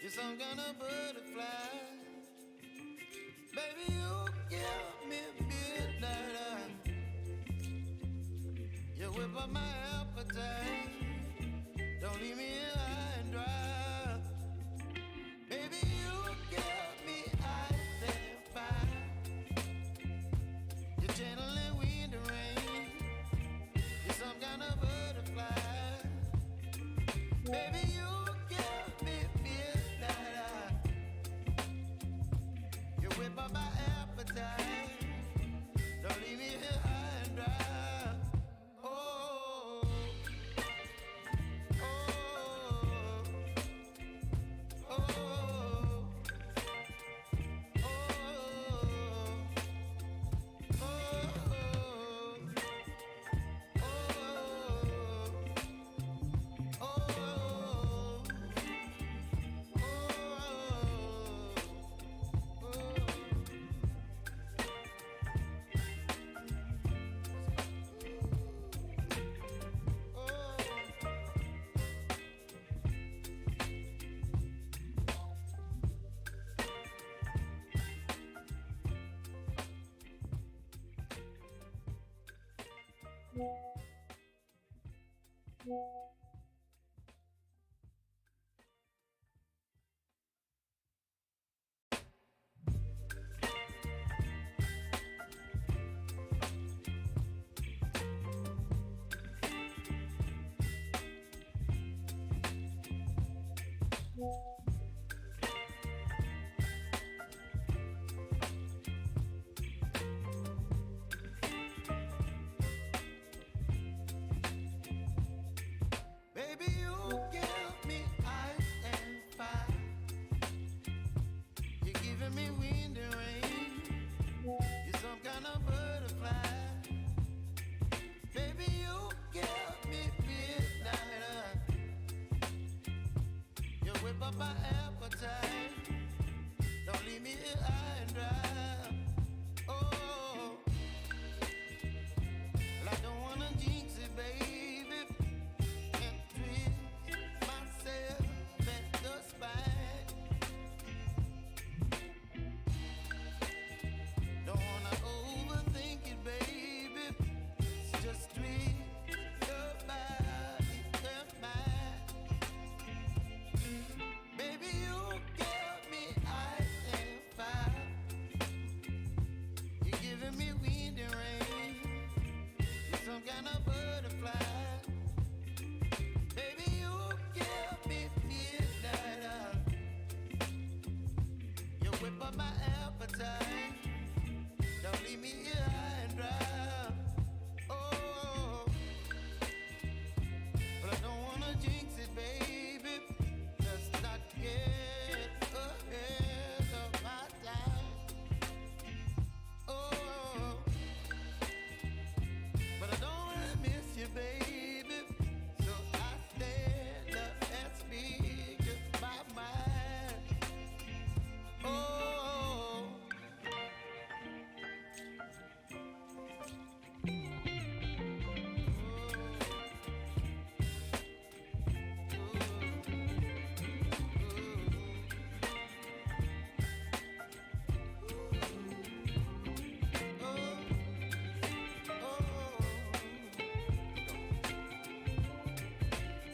You're some kind of butterfly. Baby, you give me midnight. You whip up my appetite. Don't leave me here high and dry. Baby, you give me ice and fire. You're channeling wind and rain. You're some kind of butterfly. Baby, you give me midnight. You whip up my appetite. Don't leave me here high and dry. Oh, oh, oh, oh, baby, you give me ice and fire. You're giving me wind and rain. You're some kind of butterfly. Baby, you give me midnight. You whip up my appetite. Don't leave me here high and dry. Oh, well, I don't wanna jinx it, baby. Can't twist myself at the spine. Don't wanna overthink it, baby. It's just twist your body and mine. Baby, you give me ice and fire. You're giving me wind and rain. You're some kind of butterfly. Baby, you give me midnight. You whip up my appetite. Don't leave me here high and dry. Oh, but I don't wanna jinx it, baby. Let's not get ahead of my time. Oh, but I don't wanna miss you, baby. So I stand up and speak just my mind. Oh,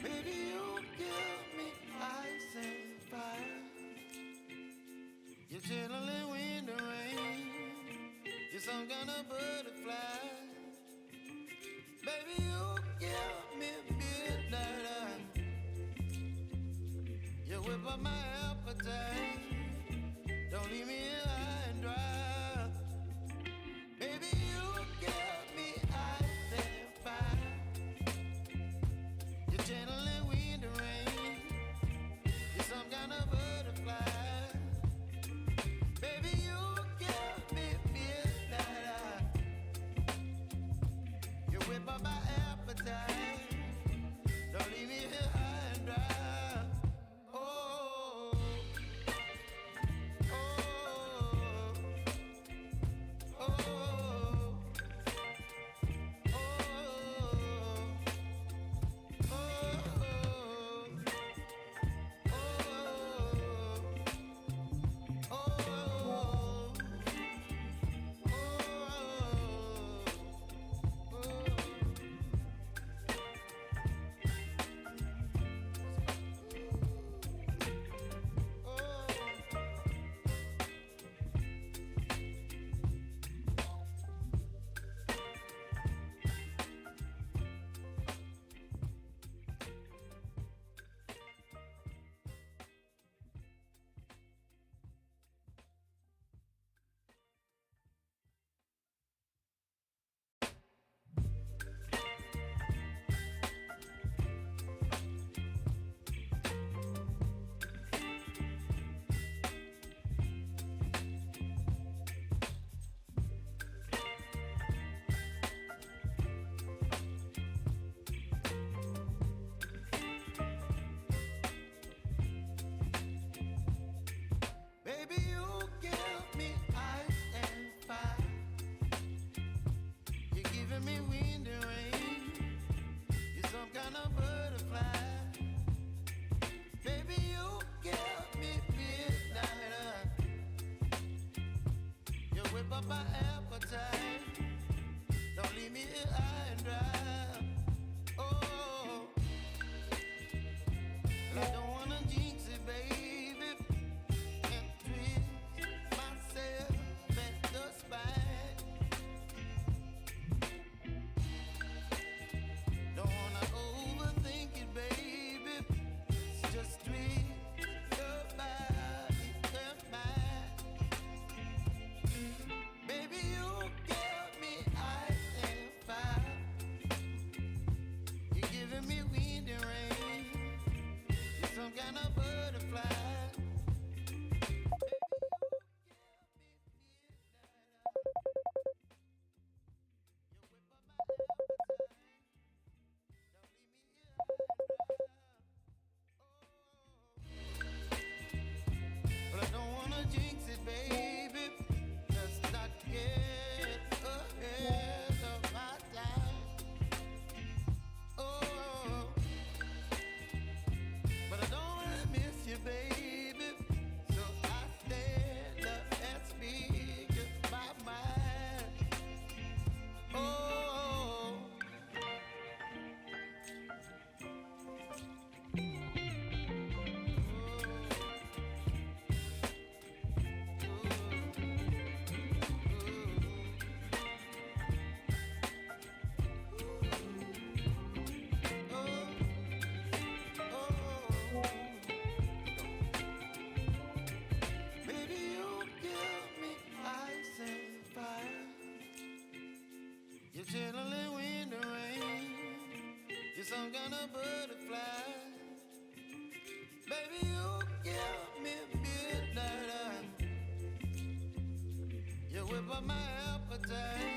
baby, you give me ice and fire. You're channeling wind and rain. You're some kind of butterfly. Baby, you give me midnight. You whip up my appetite. Don't leave me here high and dry. Baby, you give me ice and fire. You're channeling wind and rain. You're some kind of butterfly. Baby, you give me midnight. You whip up my appetite. Don't leave me here high and dry. Oh, oh, eye. Oh, but I don't wanna jinx it, baby, and twist myself at the spine. Don't wanna overthink it, baby. It's just twist your body and mine. Baby, you give me ice and fire. You're giving me wind and rain. You're some kind of butterfly. But I don't wanna jinx it, baby. Let's not get ahead of my time. Oh, but I don't wanna miss you, baby. So I stand up and speak my mind. Oh, baby, you give me ice and fire. You're chilling wind and rain. You're some kind of butterfly. Baby, you give me midnight eye. You whip up my appetite.